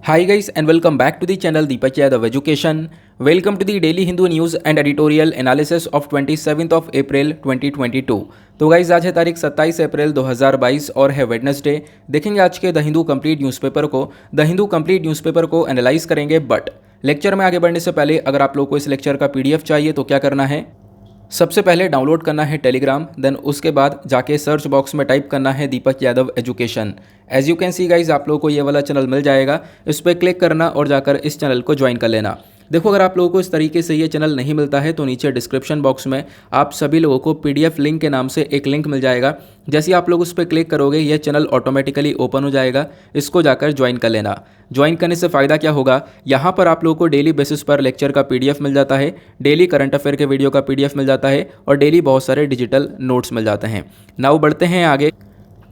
Hi guys and welcome back to the channel Deepak Yadav Education. Welcome to the Daily Hindu News and Editorial Analysis of 27th of April 2022. तो guys आज है तारीख 27 अप्रैल 2022 और है Wednesday. देखेंगे आज के द हिंदू कंप्लीट न्यूज़पेपर को। द हिंदू कंप्लीट न्यूज़पेपर को एनालाइज करेंगे, बट लेक्चर में आगे बढ़ने से पहले अगर आप लोग को इस लेक्चर का पीडीएफ चाहिए तो क्या करना है, सबसे पहले डाउनलोड करना है टेलीग्राम, देन उसके बाद जाके सर्च बॉक्स में टाइप करना है Deepak Yadav education. As you can see guys आप लोगों को ये वाला चैनल मिल जाएगा, इस पर क्लिक करना और जाकर इस चैनल को ज्वाइन कर लेना। देखो, अगर आप लोगों को इस तरीके से ये चैनल नहीं मिलता है तो नीचे डिस्क्रिप्शन बॉक्स में आप सभी लोगों को पीडीएफ लिंक के नाम से एक लिंक मिल जाएगा। जैसे आप लोग उस पर क्लिक करोगे ये चैनल ऑटोमेटिकली ओपन हो जाएगा, इसको जाकर ज्वाइन कर लेना। ज्वाइन करने से फ़ायदा क्या होगा, यहाँ पर आप लोगों को डेली बेसिस पर लेक्चर का पीडीएफ मिल जाता है, डेली करंट अफेयर के वीडियो का पीडीएफ मिल जाता है और डेली बहुत सारे डिजिटल नोट्स मिल जाते हैं। नाउ बढ़ते हैं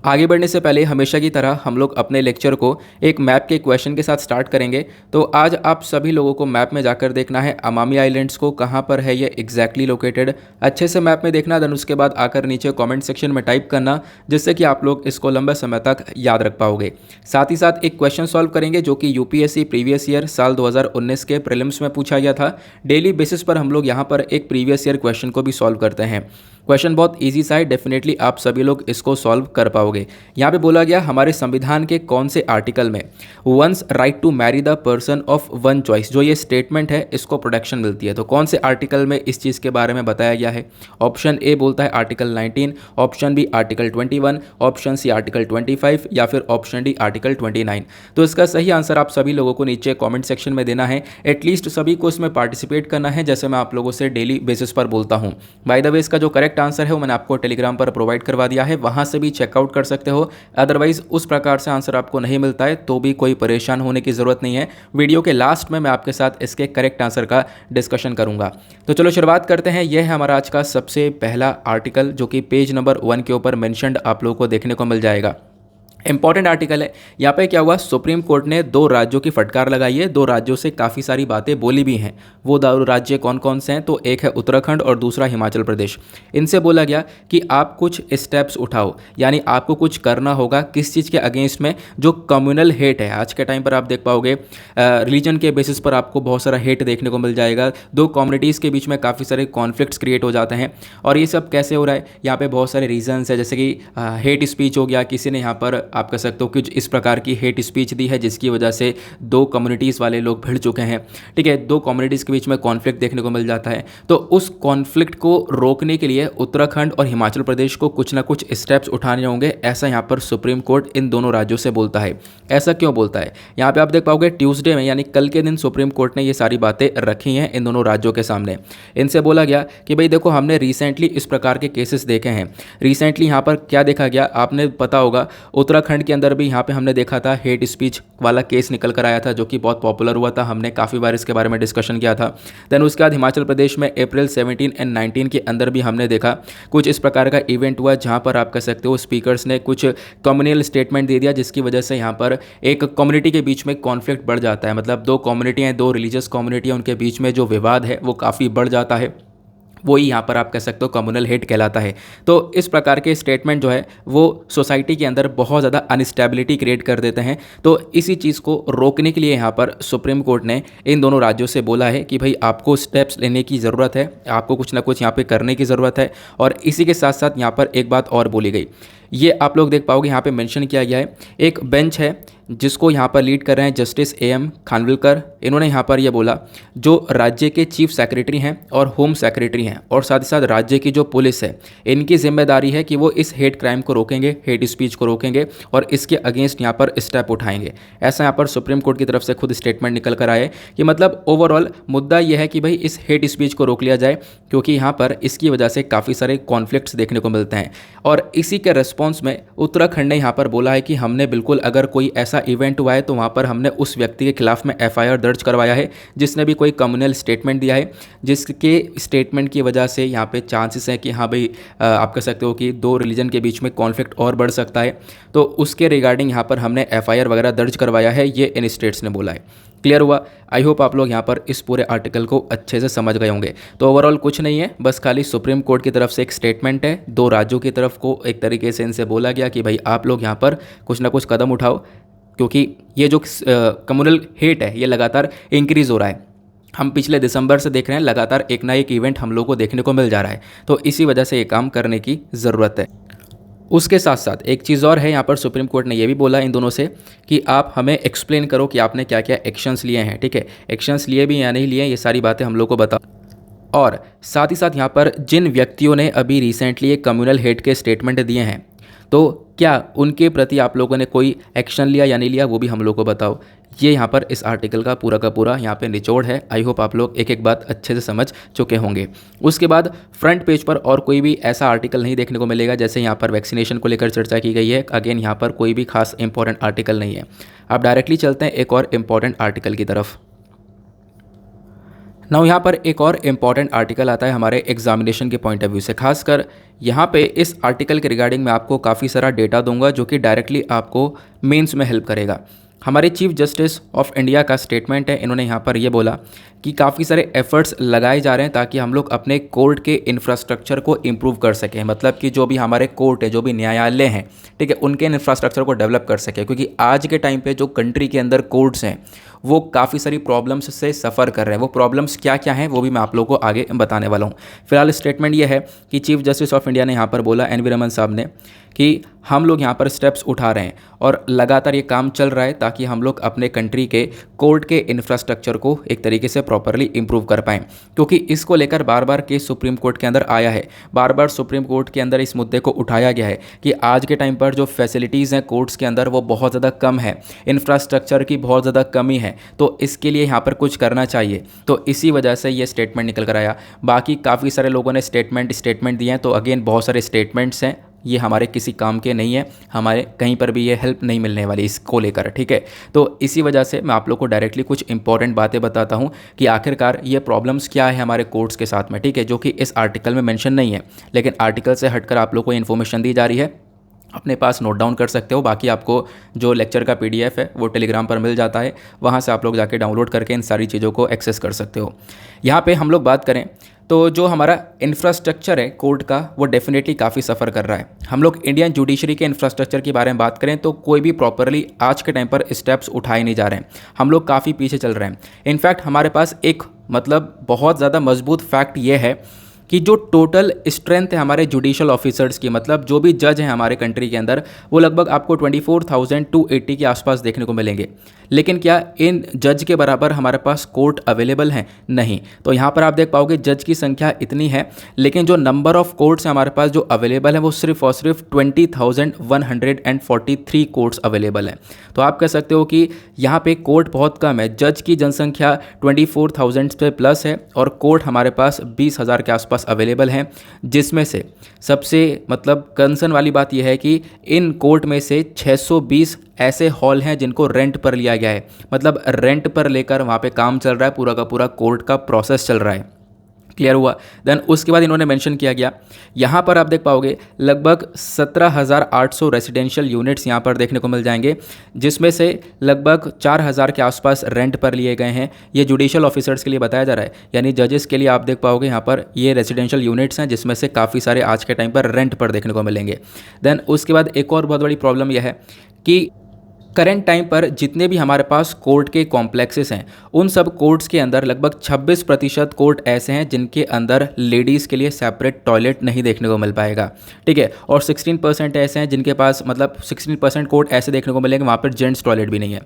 आगे बढ़ने से पहले हमेशा की तरह हम लोग अपने लेक्चर को एक मैप के क्वेश्चन के साथ स्टार्ट करेंगे। तो आज आप सभी लोगों को मैप में जाकर देखना है अमामी आइलैंड्स को कहाँ पर है ये एग्जैक्टली लोकेटेड। अच्छे से मैप में देखना, देन उसके बाद आकर नीचे कमेंट सेक्शन में टाइप करना, जिससे कि आप लोग इसको लंबे समय तक याद रख पाओगे। साथ ही साथ एक क्वेश्चन सॉल्व करेंगे जो कि यूपीएससी प्रीवियस ईयर साल 2019 के प्रीलिम्स में पूछा गया था। डेली बेसिस पर हम लोग यहाँ पर एक प्रीवियस ईयर क्वेश्चन को भी सॉल्व करते हैं। क्वेश्चन बहुत इजी सा है, डेफिनेटली आप सभी लोग इसको सॉल्व कर पाओगे। यहाँ पे बोला गया हमारे संविधान के कौन से आर्टिकल में one's right to marry the person of one choice, जो ये स्टेटमेंट है इसको प्रोटेक्शन मिलती है। तो कौन से आर्टिकल में इस चीज़ के बारे में बताया गया है? ऑप्शन ए बोलता है article 19, option B article 21, option C article 25 या फिर ऑप्शन डी आर्टिकल 29। तो इसका सही आंसर आप सभी लोगों को नीचे कॉमेंट सेक्शन में देना है। एटलीस्ट सभी को इसमें पार्टिसिपेट करना है, जैसे मैं आप लोगों से डेली बेसिस पर बोलता हूँ। बाय द वे, इसका जो करेक्ट आंसर है वो मैंने आपको टेलीग्राम पर प्रोवाइड करवा दिया है, वहां से भी चेकआउट कर सकते हो। अदरवाइज उस प्रकार से आंसर आपको नहीं मिलता है तो भी कोई परेशान होने की जरूरत नहीं है। वीडियो के लास्ट में मैं आपके साथ इसके करेक्ट आंसर का डिस्कशन करूंगा। तो चलो शुरुआत करते हैं। यह है हमारा आज का सबसे पहला आर्टिकल जो कि पेज नंबर 1 के ऊपर मेंशन्ड आप लोगों को देखने को मिल जाएगा। इंपॉर्टेंट आर्टिकल है। यहाँ पे क्या हुआ, सुप्रीम कोर्ट ने 2 राज्यों की फटकार लगाई है। 2 राज्यों से काफ़ी सारी बातें बोली भी हैं। वो 2 राज्य कौन कौन से हैं? तो एक है उत्तराखंड और दूसरा हिमाचल प्रदेश। इनसे बोला गया कि आप कुछ स्टेप्स उठाओ, यानी आपको कुछ करना होगा। किस चीज़ के अगेंस्ट में? जो कम्युनल हेट है। आज के टाइम पर आप देख पाओगे रिलीजन के बेसिस पर आपको बहुत सारा हेट देखने को मिल जाएगा। 2 कम्युनिटीज़ के बीच में काफ़ी सारे कॉन्फ्लिक्ट्स क्रिएट हो जाते हैं। और ये सब कैसे हो रहा है? यहाँ पे बहुत सारे रीजंस है, जैसे कि हेट स्पीच हो गया। किसी ने यहाँ पर आप कह सकते हो कुछ इस प्रकार की हेट स्पीच दी है जिसकी वजह से 2 कम्युनिटीज़ वाले लोग भिड़ चुके हैं। ठीक है, 2 कम्युनिटीज़ के बीच में कॉन्फ्लिक्ट देखने को मिल जाता है। तो उस कॉन्फ्लिक्ट को रोकने के लिए उत्तराखंड और हिमाचल प्रदेश को कुछ ना कुछ स्टेप्स उठाने होंगे, ऐसा यहाँ पर सुप्रीम कोर्ट इन दोनों राज्यों से बोलता है। ऐसा क्यों बोलता है? यहाँ पे आप देख पाओगे ट्यूसडे में, यानी कल के दिन सुप्रीम कोर्ट ने ये सारी बातें रखी हैं इन दोनों राज्यों के सामने। इनसे बोला गया कि भाई देखो, हमने रिसेंटली इस प्रकार के केसेस देखे हैं। रिसेंटली यहाँ पर क्या देखा गया, आपने पता होगा उत्तराखंड के अंदर भी यहाँ पे हमने देखा था हेट स्पीच वाला केस निकल कर आया था जो कि बहुत पॉपुलर हुआ था। हमने काफ़ी बार इसके बारे में डिस्कशन किया था। देन उसके बाद हिमाचल प्रदेश में अप्रैल 17 एंड 19 के अंदर भी हमने देखा कुछ इस प्रकार का इवेंट हुआ जहाँ पर आप कह सकते हो स्पीकर्स ने कुछ कम्युनल स्टेटमेंट दे दिया, जिसकी वजह से यहाँ पर एक कम्युनिटी के बीच में कॉन्फ्लिक्ट बढ़ जाता है। मतलब 2 कम्युनिटियाँ, 2 रिलीजियस कम्युनिटियाँ, उनके बीच में जो विवाद है वो काफ़ी बढ़ जाता है। वही यहाँ पर आप कह सकते हो कम्युनल हेट कहलाता है। तो इस प्रकार के स्टेटमेंट जो है वो सोसाइटी के अंदर बहुत ज़्यादा अनस्टेबिलिटी क्रिएट कर देते हैं। तो इसी चीज़ को रोकने के लिए यहाँ पर सुप्रीम कोर्ट ने इन दोनों राज्यों से बोला है कि भाई आपको स्टेप्स लेने की ज़रूरत है, आपको कुछ ना कुछ यहाँ पे करने की ज़रूरत है। और इसी के साथ साथ यहाँ पर एक बात और बोली गई, ये आप लोग देख पाओगे यहाँ पे मेंशन किया गया है। एक बेंच है जिसको यहाँ पर लीड कर रहे हैं जस्टिस AM खानविलकर। इन्होंने यहाँ पर यह बोला, जो राज्य के चीफ सेक्रेटरी हैं और होम सेक्रेटरी हैं और साथ ही साथ राज्य की जो पुलिस है, इनकी जिम्मेदारी है कि वो इस हेट क्राइम को रोकेंगे, हेट स्पीच को रोकेंगे और इसके अगेंस्ट यहाँ पर स्टेप उठाएंगे। ऐसा यहाँ पर सुप्रीम कोर्ट की तरफ से खुद स्टेटमेंट निकल कर आए कि मतलब ओवरऑल मुद्दा यह है कि भाई इस हेट स्पीच को रोक लिया जाए, क्योंकि यहाँ पर इसकी वजह से काफ़ी सारे कॉन्फ्लिक्ट्स देखने को मिलते हैं। और इसी के रिस्पॉन्स में उत्तराखंड ने यहाँ पर बोला है कि हमने बिल्कुल, अगर कोई ऐसा इवेंट हुआ है तो वहाँ पर हमने उस व्यक्ति के खिलाफ में FIR दर्ज करवाया है जिसने भी कोई कम्युनल स्टेटमेंट दिया है, जिसके स्टेटमेंट की वजह से यहाँ पे चांसेस है कि हाँ भाई आप कह सकते हो कि 2 रिलीजन के बीच में कॉन्फ्लिक्ट और बढ़ सकता है। तो उसके रिगार्डिंग यहाँ पर हमने FIR वगैरह दर्ज करवाया है, ये इन स्टेट्स ने बोला है। क्लियर हुआ? आई होप आप लोग यहाँ पर इस पूरे आर्टिकल को अच्छे से समझ गए होंगे। तो ओवरऑल कुछ नहीं है, बस खाली सुप्रीम कोर्ट की तरफ से एक स्टेटमेंट है। 2 राज्यों की तरफ को एक तरीके से इनसे बोला गया कि भाई आप लोग यहाँ पर कुछ ना कुछ कदम उठाओ। क्योंकि ये जो कम्युनल हेट है ये लगातार इंक्रीज़ हो रहा है। हम पिछले दिसंबर से देख रहे हैं लगातार एक ना एक इवेंट हम लोग को देखने को मिल जा रहा है, तो इसी वजह से ये काम करने की ज़रूरत है। उसके साथ साथ एक चीज़ और है, यहाँ पर सुप्रीम कोर्ट ने ये भी बोला इन दोनों से कि आप हमें एक्सप्लेन करो कि आपने क्या क्या एक्शंस लिए हैं, ठीक है, एक्शंस लिए भी या नहीं लिए, ये सारी बातें हम लोग को बताओ। और साथ ही साथ यहाँ पर जिन व्यक्तियों ने अभी रिसेंटली एक कम्युनल हेट के स्टेटमेंट दिए हैं, तो क्या उनके प्रति आप लोगों ने कोई एक्शन लिया या नहीं लिया, वो भी हम लोग को बताओ। ये यहाँ पर इस आर्टिकल का पूरा यहाँ पे निचोड़ है। आई होप आप लोग एक एक बात अच्छे से समझ चुके होंगे। उसके बाद फ्रंट पेज पर और कोई भी ऐसा आर्टिकल नहीं देखने को मिलेगा। जैसे यहाँ पर वैक्सीनेशन को लेकर चर्चा की गई है, अगेन यहाँ पर कोई भी खास इंपॉर्टेंट आर्टिकल नहीं है। आप डायरेक्टली चलते हैं एक और इम्पॉर्टेंट आर्टिकल की तरफ। नाउ यहाँ पर एक और इम्पॉर्टेंट आर्टिकल आता है हमारे एग्जामिनेशन के पॉइंट ऑफ व्यू से। खासकर यहाँ पे इस आर्टिकल के रिगार्डिंग मैं आपको काफ़ी सारा डेटा दूंगा जो कि डायरेक्टली आपको मेंस में हेल्प करेगा। हमारे चीफ जस्टिस ऑफ इंडिया का स्टेटमेंट है, इन्होंने यहाँ पर ये बोला कि काफ़ी सारे एफर्ट्स लगाए जा रहे हैं ताकि हम लोग अपने कोर्ट के इंफ्रास्ट्रक्चर को इम्प्रूव कर सकें। मतलब कि जो भी हमारे कोर्ट है, जो भी न्यायालय हैं, ठीक है, उनके इंफ्रास्ट्रक्चर को डेवलप कर सकें। क्योंकि आज के टाइम पे जो कंट्री के अंदर कोर्ट्स हैं वो काफ़ी सारी प्रॉब्लम्स से सफ़र कर रहे हैं। वो प्रॉब्लम्स क्या क्या हैं वो भी मैं आप लोगों को आगे बताने वाला हूँ। फिलहाल स्टेटमेंट ये है कि चीफ जस्टिस ऑफ इंडिया ने यहाँ पर बोला, एन वी रमन साहब ने, कि हम लोग यहाँ पर स्टेप्स उठा रहे हैं और लगातार ये काम चल रहा है ताकि हम लोग अपने कंट्री के कोर्ट के इंफ्रास्ट्रक्चर को एक तरीके से प्रॉपरली इंप्रूव कर पाएँ। क्योंकि इसको लेकर बार बार केस सुप्रीम कोर्ट के अंदर आया है, बार बार सुप्रीम कोर्ट के अंदर इस मुद्दे को उठाया गया है कि आज के टाइम पर जो फैसिलिटीज़ हैं कोर्ट्स के अंदर वो बहुत ज़्यादा कम है, इंफ्रास्ट्रक्चर की बहुत ज़्यादा कमी है, तो इसके लिए यहाँ पर कुछ करना चाहिए। तो इसी वजह से ये स्टेटमेंट निकल कर आया। बाकी काफ़ी सारे लोगों ने स्टेटमेंट दिए हैं, तो अगेन बहुत सारे स्टेटमेंट्स हैं, ये हमारे किसी काम के नहीं है, हमारे कहीं पर भी ये हेल्प नहीं मिलने वाली इसको लेकर, ठीक है। तो इसी वजह से मैं आप लोग को डायरेक्टली कुछ इंपॉर्टेंट बातें बताता हूँ कि आखिरकार ये प्रॉब्लम्स क्या है हमारे कोर्ट्स के साथ में, ठीक है, जो कि इस आर्टिकल में मेंशन नहीं है, लेकिन आर्टिकल से हटकर आप लोग को इन्फॉर्मेशन दी जा रही है। अपने पास नोट डाउन कर सकते हो। बाकी आपको जो लेक्चर का पीडीएफ है वो टेलीग्राम पर मिल जाता है, वहाँ से आप लोग जाके डाउनलोड करके इन सारी चीज़ों को एक्सेस कर सकते हो। यहाँ पे हम लोग बात करें तो जो हमारा इंफ्रास्ट्रक्चर है कोर्ट का वो डेफिनेटली काफ़ी सफ़र कर रहा है। हम लोग इंडियन जुडिशरी के इंफ्रास्ट्रक्चर के बारे में बात करें तो कोई भी प्रॉपरली आज के टाइम पर स्टेप्स उठाए नहीं जा रहे हैं, हम लोग काफ़ी पीछे चल रहे हैं। इनफैक्ट हमारे पास एक बहुत ज़्यादा मजबूत फैक्ट ये है कि जो टोटल स्ट्रेंथ है हमारे जुडिशल ऑफिसर्स की, मतलब जो भी जज हैं हमारे कंट्री के अंदर, वो लगभग आपको 24,280 के आसपास देखने को मिलेंगे। लेकिन क्या इन जज के बराबर हमारे पास कोर्ट अवेलेबल हैं? नहीं। तो यहाँ पर आप देख पाओगे जज की संख्या इतनी है, लेकिन जो नंबर ऑफ कोर्ट्स हैं हमारे पास जो अवेलेबल है वो सिर्फ और सिर्फ 20,143 कोर्ट्स अवेलेबल हैं। तो आप कह सकते हो कि यहाँ पे कोर्ट बहुत कम है। जज की जनसंख्या 24,000 पे प्लस है और कोर्ट हमारे पास 20,000 के आसपास अवेलेबल हैं, जिसमें से सबसे कंसर्न वाली बात यह है कि इन कोर्ट में से 620 ऐसे हॉल हैं जिनको रेंट पर लिया गया है। मतलब रेंट पर लेकर वहाँ पे काम चल रहा है, पूरा का पूरा कोर्ट का प्रोसेस चल रहा है। क्लियर हुआ? देन उसके बाद इन्होंने मेंशन किया गया, यहाँ पर आप देख पाओगे लगभग 17,800 रेजिडेंशियल यूनिट्स यहाँ पर देखने को मिल जाएंगे, जिसमें से लगभग 4,000 के आसपास रेंट पर लिए गए हैं। ये जुडिशियल ऑफिसर्स के लिए बताया जा रहा है, यानी जजेस के लिए आप देख पाओगे यहाँ पर ये रेजिडेंशियल यूनिट्स हैं, जिसमें से काफ़ी सारे आज के टाइम पर रेंट पर देखने को मिलेंगे। देन उसके बाद एक और बहुत बड़ी प्रॉब्लम यह है कि करंट टाइम पर जितने भी हमारे पास कोर्ट के कॉम्प्लेक्सेस हैं उन सब कोर्ट्स के अंदर लगभग 26% कोर्ट ऐसे हैं जिनके अंदर लेडीज़ के लिए सेपरेट टॉयलेट नहीं देखने को मिल पाएगा, ठीक है। और 16% ऐसे हैं जिनके पास 16% कोर्ट ऐसे देखने को मिलेंगे वहाँ पर जेंट्स टॉयलेट भी नहीं है।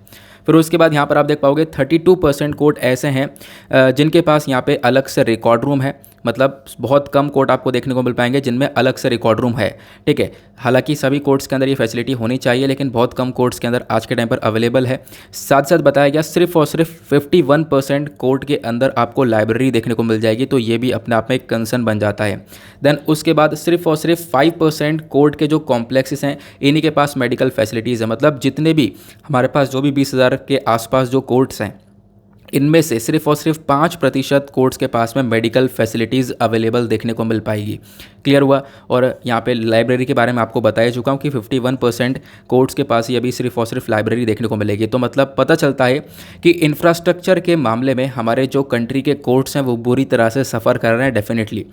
फिर उसके बाद यहाँ पर आप देख पाओगे 32% कोर्ट ऐसे हैं जिनके पास यहाँ पे अलग से रिकॉर्ड रूम है। मतलब बहुत कम कोर्ट आपको देखने को मिल पाएंगे जिनमें अलग से रिकॉर्ड रूम है, ठीक है। हालांकि सभी कोर्ट्स के अंदर ये फैसिलिटी होनी चाहिए, लेकिन बहुत कम कोर्ट्स के अंदर आज के टाइम पर अवेलेबल है। साथ साथ बताया गया सिर्फ और सिर्फ 51% कोर्ट के अंदर आपको लाइब्रेरी देखने को मिल जाएगी, तो ये भी अपने आप में एक कंसर्न बन जाता है। देन उसके बाद सिर्फ और सिर्फ 5% कोर्ट के जो कॉम्प्लेक्सेस हैं इन्हीं के पास मेडिकल फैसिलिटीज़ है। मतलब जितने भी हमारे पास जो भी 20,000 के आसपास जो कोर्ट्स हैं इनमें से सिर्फ और सिर्फ 5% कोर्ट्स के पास में मेडिकल फैसिलिटीज़ अवेलेबल देखने को मिल पाएगी। क्लियर हुआ। और यहाँ पे लाइब्रेरी के बारे में आपको बता चुका हूँ कि 51% कोर्ट्स के पास ही अभी सिर्फ और सिर्फ लाइब्रेरी देखने को मिलेगी। तो मतलब पता चलता है कि इंफ्रास्ट्रक्चर के मामले में हमारे जो कंट्री के कोर्ट्स हैं वो बुरी तरह से सफ़र कर रहे हैं डेफिनेटली।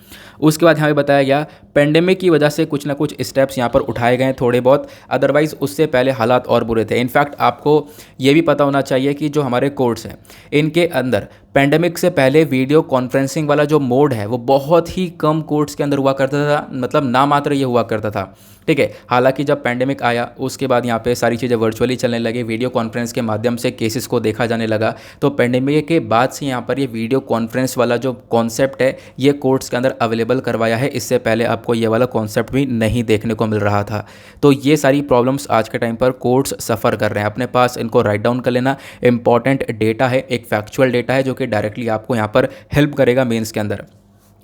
उसके बाद यहाँ पे बताया गया पेंडेमिक की वजह से कुछ ना कुछ स्टेप्स यहाँ पर उठाए गए थोड़े बहुत, अदरवाइज़ उससे पहले हालात और बुरे थे। इनफैक्ट आपको ये भी पता होना चाहिए कि जो हमारे कोर्ट्स हैं इनके अंदर पेंडेमिक से पहले वीडियो कॉन्फ्रेंसिंग वाला जो मोड है वो बहुत ही कम कोर्ट्स के अंदर हुआ करता था, मतलब नामात्र ये हुआ करता था। ठीक है, हालांकि जब पेंडेमिक आया उसके बाद यहाँ पे सारी चीज़ें वर्चुअली चलने लगी, वीडियो कॉन्फ्रेंस के माध्यम से केसेस को देखा जाने लगा। तो पेंडेमिक के बाद से यहाँ पर ये वीडियो कॉन्फ्रेंस वाला जो कॉन्सेप्ट है ये कोर्ट्स के अंदर अवेलेबल करवाया है। इससे पहले आपको ये वाला कॉन्सेप्ट भी नहीं देखने को मिल रहा था। तो ये सारी प्रॉब्लम्स आज के टाइम पर कोर्ट्स सफ़र कर रहे हैं। अपने पास इनको राइट डाउन कर लेना, इंपॉर्टेंट डेटा है, एक फैक्चुअल डेटा है जो कि डायरेक्टली आपको यहाँ पर हेल्प करेगा मेंस के अंदर।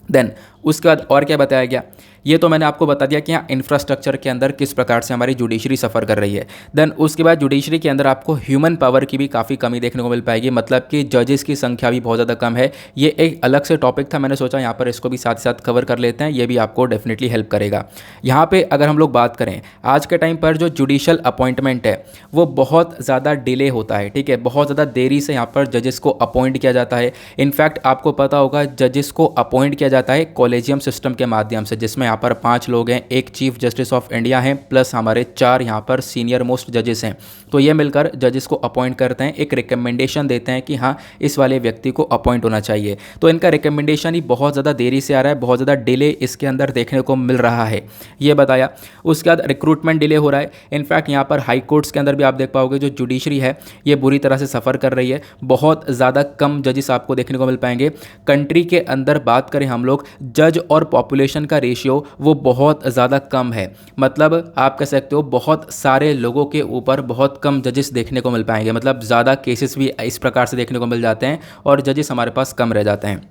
देन उसके बाद और क्या बताया गया, ये तो मैंने आपको बता दिया कि यहाँ इंफ्रास्ट्रक्चर के अंदर किस प्रकार से हमारी जुडिशरी सफ़र कर रही है। देन उसके बाद जुडिशरी के अंदर आपको ह्यूमन पावर की भी काफ़ी कमी देखने को मिल पाएगी, मतलब कि जजेस की संख्या भी बहुत ज़्यादा कम है। ये एक अलग से टॉपिक था, मैंने सोचा यहाँ पर इसको भी साथ साथ कवर कर लेते हैं, ये भी आपको डेफिनेटली हेल्प करेगा। यहाँ पर अगर हम लोग बात करें आज के टाइम पर जो जुडिशल अपॉइंटमेंट है वो बहुत ज़्यादा डिले होता है। ठीक है, बहुत ज़्यादा देरी से यहाँ पर जजेस को अपॉइंट किया जाता है। इनफैक्ट आपको पता होगा जजेस को अपॉइंट किया जाता है कॉलेजियम सिस्टम के माध्यम से, जिसमें यहाँ पर 5 लोग हैं, एक चीफ जस्टिस ऑफ इंडिया हैं, प्लस हमारे 4 यहाँ पर सीनियर मोस्ट जजेस हैं। तो ये मिलकर जजेस को अपॉइंट करते हैं, एक रिकमेंडेशन देते हैं कि हाँ इस वाले व्यक्ति को अपॉइंट होना चाहिए। तो इनका रिकमेंडेशन ही बहुत ज़्यादा देरी से आ रहा है, बहुत ज़्यादा डिले इसके अंदर देखने को मिल रहा है, ये बताया। उसके बाद रिक्रूटमेंट डिले हो रहा है। इनफैक्ट यहाँ पर हाई कोर्ट्स के अंदर भी आप देख पाओगे जो जुडिशरी है ये बुरी तरह से सफ़र कर रही है, बहुत ज़्यादा कम जजेस आपको देखने को मिल पाएंगे। कंट्री के अंदर बात करें हम लोग, जज और पॉपुलेशन का रेशियो वो बहुत ज़्यादा कम है, मतलब आप कह सकते हो बहुत सारे लोगों के ऊपर बहुत कम जजेस देखने को मिल पाएंगे, मतलब ज़्यादा केसेस भी इस प्रकार से देखने को मिल जाते हैं और जजेस हमारे पास कम रह जाते हैं।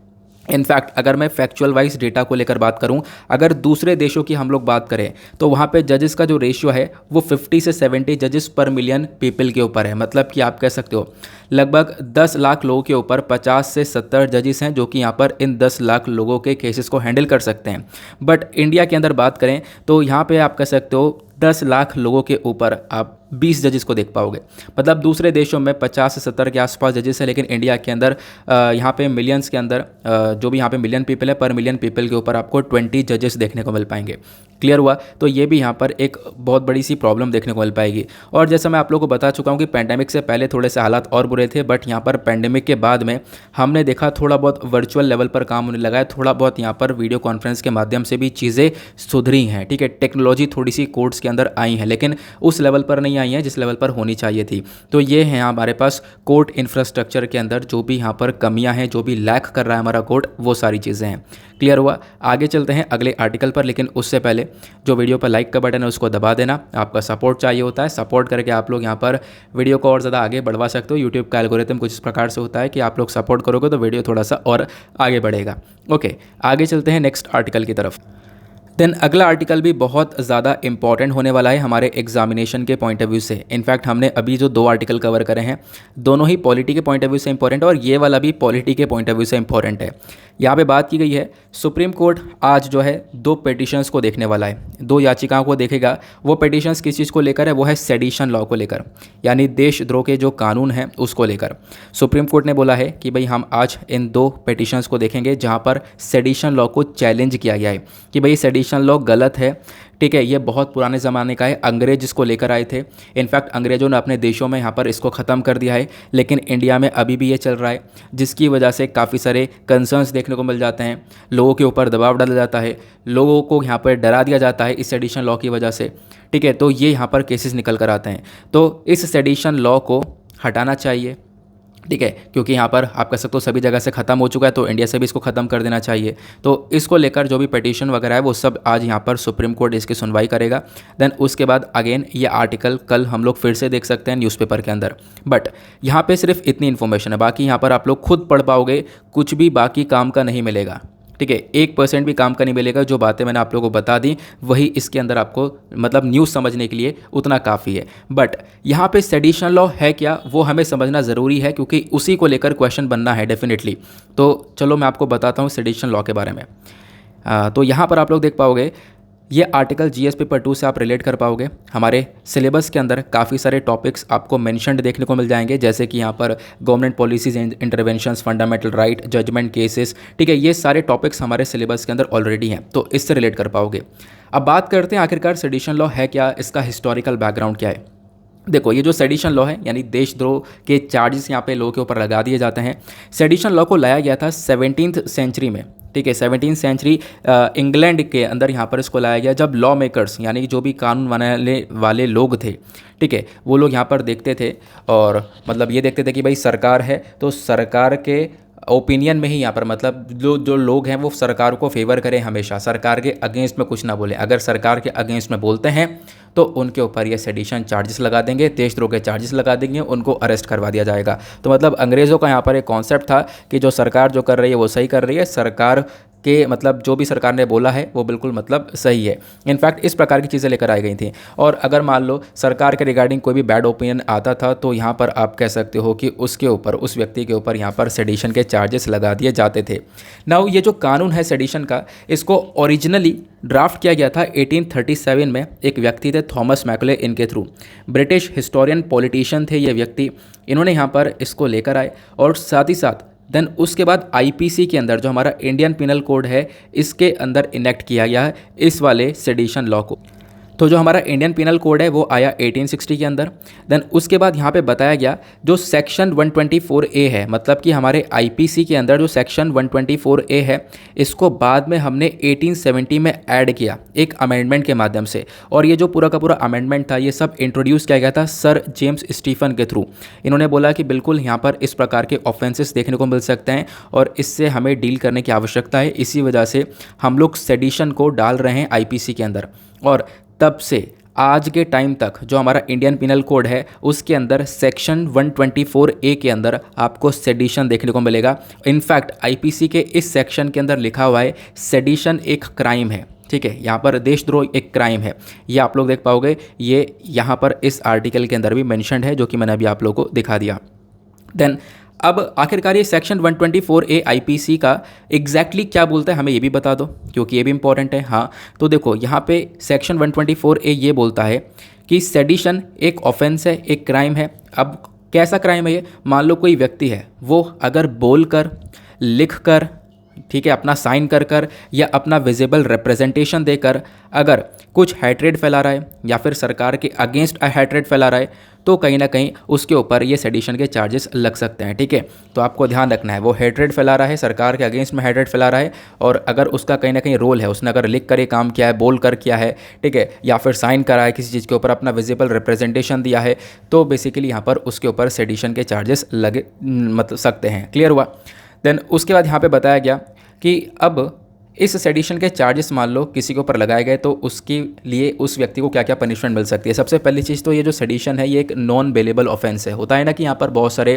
इनफैक्ट अगर मैं फैक्चुअल वाइज डेटा को लेकर बात करूं, अगर दूसरे देशों की हम लोग बात करें तो वहां पे जजेस का जो रेशियो है वो 50 से 70 जजेस पर मिलियन पीपल के ऊपर है, मतलब कि आप कह सकते हो लगभग 10 लाख लोगों के ऊपर 50 से 70 जजेस हैं जो कि यहाँ पर इन 10 लाख लोगों के केसेस को हैंडल कर सकते हैं। बट इंडिया के अंदर बात करें तो यहाँ पर आप कह सकते हो 10 लाख लोगों के ऊपर आप 20 जजेस को देख पाओगे, मतलब दूसरे देशों में 50 से 70 के आसपास जजेस है, लेकिन इंडिया के अंदर यहाँ पे मिलियंस के अंदर जो भी यहाँ पे मिलियन पीपल है, पर मिलियन पीपल के ऊपर आपको 20 जजेस देखने को मिल पाएंगे। क्लियर हुआ। तो ये भी यहाँ पर एक बहुत बड़ी सी प्रॉब्लम देखने को मिल पाएगी। और जैसा मैं आप लोगों को बता चुका हूँ कि पैंडेमिक से पहले थोड़े से हालात और बुरे थे, बट यहाँ पर पैंडेमिक के बाद में हमने देखा थोड़ा बहुत वर्चुअल लेवल पर काम होने लगा है, थोड़ा बहुत यहाँ पर वीडियो कॉन्फ्रेंस के माध्यम से भी चीज़ें सुधरी हैं। ठीक है, टेक्नोलॉजी थोड़ी सी कोर्ट्स के अंदर आई हैं, लेकिन उस लेवल पर नहीं आई हैं जिस लेवल पर होनी चाहिए थी। तो ये है हमारे पास कोर्ट इंफ्रास्ट्रक्चर के अंदर जो भी यहाँ पर कमियां हैं, जो भी लैक कर रहा है हमारा कोर्ट, वो सारी चीज़ें हैं। क्लियर हुआ। आगे चलते हैं अगले आर्टिकल पर, लेकिन उससे पहले जो वीडियो पर लाइक का बटन है उसको दबा देना, आपका सपोर्ट चाहिए होता है। सपोर्ट करके आप लोग यहाँ पर वीडियो को और ज़्यादा आगे बढ़वा सकते हो। यूट्यूब का एल्गोरिथम कुछ इस प्रकार से होता है कि आप लोग सपोर्ट करोगे तो वीडियो थोड़ा सा और आगे बढ़ेगा। ओके, आगे चलते हैं नेक्स्ट आर्टिकल की तरफ। देन अगला आर्टिकल भी बहुत ज़्यादा इंपॉर्टेंट होने वाला है हमारे एग्जामिनेशन के पॉइंट ऑफ व्यू से। इनफैक्ट हमने अभी जो 2 आर्टिकल कवर करे हैं दोनों ही पॉलिटी के पॉइंट ऑफ व्यू से इंपॉर्टेंट है, और ये वाला भी पॉलिटी के पॉइंट ऑफ व्यू से इंपॉर्टेंट है। यहाँ पे बात की गई है सुप्रीम कोर्ट आज जो है 2 पिटिशंस को देखने वाला है, 2 याचिकाओं को देखेगा। वो पिटिशंस किस चीज़ को लेकर है, वो है सेडिशन लॉ को लेकर, यानी देशद्रोह के जो कानून हैं उसको लेकर। सुप्रीम कोर्ट ने बोला है कि भाई हम आज इन 2 पिटिशंस को देखेंगे जहाँ पर सेडिशन लॉ को चैलेंज किया गया है कि भाई सेडिशन लॉ गलत है। ठीक है, ये बहुत पुराने ज़माने का है, अंग्रेज इसको लेकर आए थे। इनफैक्ट अंग्रेज़ों ने अपने देशों में यहाँ पर इसको ख़त्म कर दिया है, लेकिन इंडिया में अभी भी ये चल रहा है, जिसकी वजह से काफ़ी सारे कंसर्न्स देखने को मिल जाते हैं, लोगों के ऊपर दबाव डाला जाता है, लोगों को यहाँ पर डरा दिया जाता है इस सेडिशन लॉ की वजह से। ठीक है, तो ये यहाँ पर केसेस निकल कर आते हैं। तो इस सेडिशन लॉ को हटाना चाहिए। ठीक है, क्योंकि यहाँ पर आप कह सकते हो सभी जगह से ख़त्म हो चुका है, तो इंडिया से भी इसको ख़त्म कर देना चाहिए। तो इसको लेकर जो भी पिटीशन वगैरह है वो सब आज यहाँ पर सुप्रीम कोर्ट इसकी सुनवाई करेगा। देन उसके बाद अगेन ये आर्टिकल कल हम लोग फिर से देख सकते हैं न्यूज़पेपर के अंदर। बट यहाँ पे सिर्फ इतनी इन्फॉर्मेशन है, बाकी यहाँ पर आप लोग खुद पढ़ पाओगे, कुछ भी बाकी काम का नहीं मिलेगा। ठीक है, 1% भी काम का नहीं मिलेगा। जो बातें मैंने आप लोगों को बता दी वही इसके अंदर आपको मतलब न्यूज़ समझने के लिए उतना काफ़ी है। बट यहाँ पे सेडिशन लॉ है क्या, वो हमें समझना ज़रूरी है, क्योंकि उसी को लेकर क्वेश्चन बनना है डेफिनेटली। तो चलो मैं आपको बताता हूँ सेडिशन लॉ के बारे में। तो यहाँ पर आप लोग देख पाओगे ये आर्टिकल जीएस पेपर 2 से आप रिलेट कर पाओगे। हमारे सिलेबस के अंदर काफ़ी सारे टॉपिक्स आपको मेंशन्ड देखने को मिल जाएंगे, जैसे कि यहाँ पर government policies and interventions, fundamental right, judgement cases, ठीक है, ये सारे टॉपिक्स हमारे सिलेबस के अंदर ऑलरेडी हैं, तो इससे रिलेट कर पाओगे। अब बात करते हैं आखिरकार सेडिशन लॉ है क्या, इसका हिस्टोरिकल बैकग्राउंड क्या है। देखो, ये जो सेडिशन लॉ है यानी देशद्रोह के चार्जेस यहाँ पे लोगों के ऊपर लगा दिए जाते हैं। सेडिशन लॉ को लाया गया था 17th सेंचुरी में, ठीक है, 17th सेंचुरी इंग्लैंड के अंदर यहाँ पर इसको लाया गया, जब लॉ मेकर्स यानी कि जो भी कानून बनाने वाले लोग थे, ठीक है, वो लोग यहाँ पर देखते थे और मतलब ये देखते थे कि भाई सरकार है तो सरकार के ओपिनियन में ही यहाँ पर मतलब जो लोग हैं वो सरकार को फेवर करें, हमेशा सरकार के अगेंस्ट में कुछ ना बोले। अगर सरकार के अगेंस्ट में बोलते हैं तो उनके ऊपर ये सेडिशन चार्जेस लगा देंगे, देशद्रोह के चार्जेस लगा देंगे, उनको अरेस्ट करवा दिया जाएगा। तो मतलब अंग्रेज़ों का यहाँ पर एक कॉन्सेप्ट था कि जो सरकार जो कर रही है वो सही कर रही है, सरकार के मतलब जो भी सरकार ने बोला है वो बिल्कुल मतलब सही है। इनफैक्ट इस प्रकार की चीज़ें लेकर आई गई थी। और अगर मान लो सरकार के रिगार्डिंग कोई भी बैड ओपिनियन आता था तो यहाँ पर आप कह सकते हो कि उसके ऊपर, उस व्यक्ति के ऊपर यहाँ पर सेडिशन के चार्जेस लगा दिए जाते थे। नाउ ये जो कानून है सेडिशन का, इसको ओरिजिनली ड्राफ्ट किया गया था 1837 में। एक व्यक्ति थे थॉमस मैकले, इनके थ्रू। ब्रिटिश हिस्टोरियन पॉलिटिशियन थे ये व्यक्ति, इन्होंने यहाँ पर इसको लेकर आए और साथ ही साथ देन उसके बाद आईपीसी के अंदर जो हमारा इंडियन पिनल कोड है इसके अंदर इनेक्ट किया गया है इस वाले सेडिशन लॉ को। तो जो हमारा इंडियन पिनल कोड है वो आया 1860 के अंदर। देन उसके बाद यहाँ पे बताया गया जो सेक्शन 124A है, मतलब कि हमारे आईपीसी के अंदर जो सेक्शन 124A है इसको बाद में हमने 1870 में ऐड किया एक अमेंडमेंट के माध्यम से। और ये जो पूरा का पूरा अमेंडमेंट था ये सब इंट्रोड्यूस किया गया था सर जेम्स स्टीफन के थ्रू। इन्होंने बोला कि बिल्कुल यहाँ पर इस प्रकार के ऑफेंसेस देखने को मिल सकते हैं और इससे हमें डील करने की आवश्यकता है, इसी वजह से हम लोग सेडिशन को डाल रहे हैं आईपीसी के अंदर। और तब से आज के टाइम तक जो हमारा इंडियन पिनल कोड है उसके अंदर सेक्शन 124A के अंदर आपको सेडिशन देखने को मिलेगा। इनफैक्ट आईपीसी के इस सेक्शन के अंदर लिखा हुआ है सेडिशन एक क्राइम है, ठीक है, यहाँ पर देशद्रोह एक क्राइम है। ये आप लोग देख पाओगे, ये यहाँ पर इस आर्टिकल के अंदर भी मेंशन्ड है जो कि मैंने अभी आप लोगों को दिखा दिया। देन अब आखिरकार ये सेक्शन 124A आईपीसी का एग्जैक्टली क्या बोलता है हमें ये भी बता दो, क्योंकि ये भी इंपॉर्टेंट है। हाँ, तो देखो यहाँ पे सेक्शन 124A ये बोलता है कि सेडिशन एक ऑफेंस है, एक क्राइम है। अब कैसा क्राइम है ये, मान लो कोई व्यक्ति है वो अगर बोल कर, लिख कर, ठीक है, अपना साइन कर कर या अपना विजिबल रिप्रेजेंटेशन देकर अगर कुछ हैट्रेड फैला रहा है या फिर सरकार के अगेंस्ट हैट्रेड फैला रहा है तो कहीं ना कहीं उसके ऊपर ये सेडिशन के चार्जेस लग सकते हैं, ठीक है। तो आपको ध्यान रखना है, वो हैट्रेड फैला रहा है, सरकार के अगेंस्ट में हैट्रेड फैला रहा है और अगर उसका कहीं ना कहीं रोल है, उसने अगर लिख कर ये काम किया है, बोल कर किया है, ठीक है, या फिर साइन करा है किसी चीज़ के ऊपर, अपना विजिबल रिप्रेजेंटेशन दिया है, तो बेसिकली यहाँ पर उसके ऊपर सेडिशन के चार्जेस लगे मतलब सकते हैं। क्लियर हुआ। देन उसके बाद यहाँ पे बताया गया कि अब इस सेडिशन के चार्जेस मान लो किसी के ऊपर लगाए गए तो उसके लिए उस व्यक्ति को क्या क्या पनिशमेंट मिल सकती है। सबसे पहली चीज़ तो ये जो सेडिशन है ये एक नॉन बेलेबल ऑफेंस है। होता है ना कि यहाँ पर बहुत सारे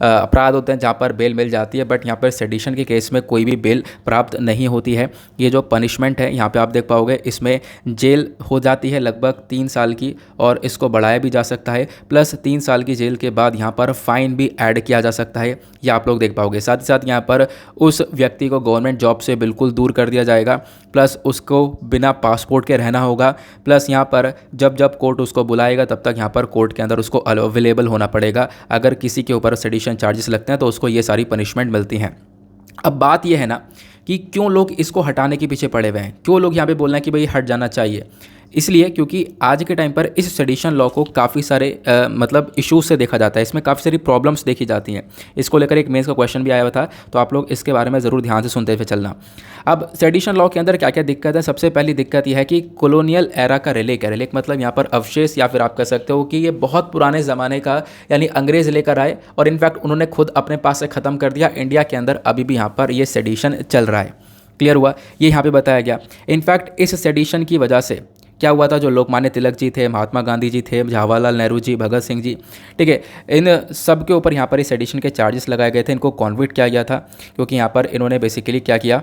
अपराध होते हैं जहाँ पर बेल मिल जाती है, बट यहाँ पर सेडिशन के केस में कोई भी बेल प्राप्त नहीं होती है। ये जो पनिशमेंट है यहाँ पर आप देख पाओगे इसमें जेल हो जाती है लगभग 3 साल की और इसको बढ़ाया भी जा सकता है, प्लस 3 साल की जेल के बाद यहाँ पर फाइन भी ऐड किया जा सकता है, ये आप लोग देख पाओगे। साथ ही साथ यहाँ पर उस व्यक्ति को गवर्नमेंट जॉब से बिल्कुल दूर कर दिया जाएगा, प्लस उसको बिना पासपोर्ट के रहना होगा, प्लस यहाँ पर जब जब कोर्ट उसको बुलाएगा तब तक यहाँ पर कोर्ट के अंदर उसको अवेलेबल होना पड़ेगा। अगर किसी के ऊपर सेडिशन चार्जेस लगते हैं तो उसको ये सारी पनिशमेंट मिलती हैं। अब बात यह है ना कि क्यों लोग इसको हटाने के पीछे पड़े हुए हैं, क्यों लोग यहाँ पे बोल रहे हैं कि भाई हट जाना चाहिए। इसलिए क्योंकि आज के टाइम पर इस सेडिशन लॉ को काफ़ी सारे मतलब इश्यूज से देखा जाता है, इसमें काफ़ी सारी प्रॉब्लम्स देखी जाती हैं। इसको लेकर एक मेंस का क्वेश्चन भी आया हुआ था, तो आप लोग इसके बारे में ज़रूर ध्यान से सुनते हुए चलना। अब सेडिशन लॉ के अंदर क्या क्या दिक्कत है, सबसे पहली दिक्कत यह है कि कॉलोनियल एरा का रिलेक है। रिलेक मतलब यहाँ पर अवशेष, या फिर आप कह सकते हो कि ये बहुत पुराने ज़माने का यानी अंग्रेज़ लेकर आए और इनफैक्ट उन्होंने खुद अपने पास से ख़त्म कर दिया। इंडिया के अंदर अभी भी यहाँ पर ये सेडिशन चल रहा है। क्लियर हुआ, ये यहाँ पर बताया गया। इनफैक्ट इस सेडिशन की वजह से क्या हुआ था, जो लोकमान्य तिलक जी थे, महात्मा गांधी जी थे, जवाहरलाल नेहरू जी, भगत सिंह जी, ठीक है, इन सब के ऊपर यहाँ पर इस सेडिशन के चार्जेस लगाए गए थे। इनको कॉन्विक्ट किया गया था क्योंकि यहाँ पर इन्होंने बेसिकली क्या किया,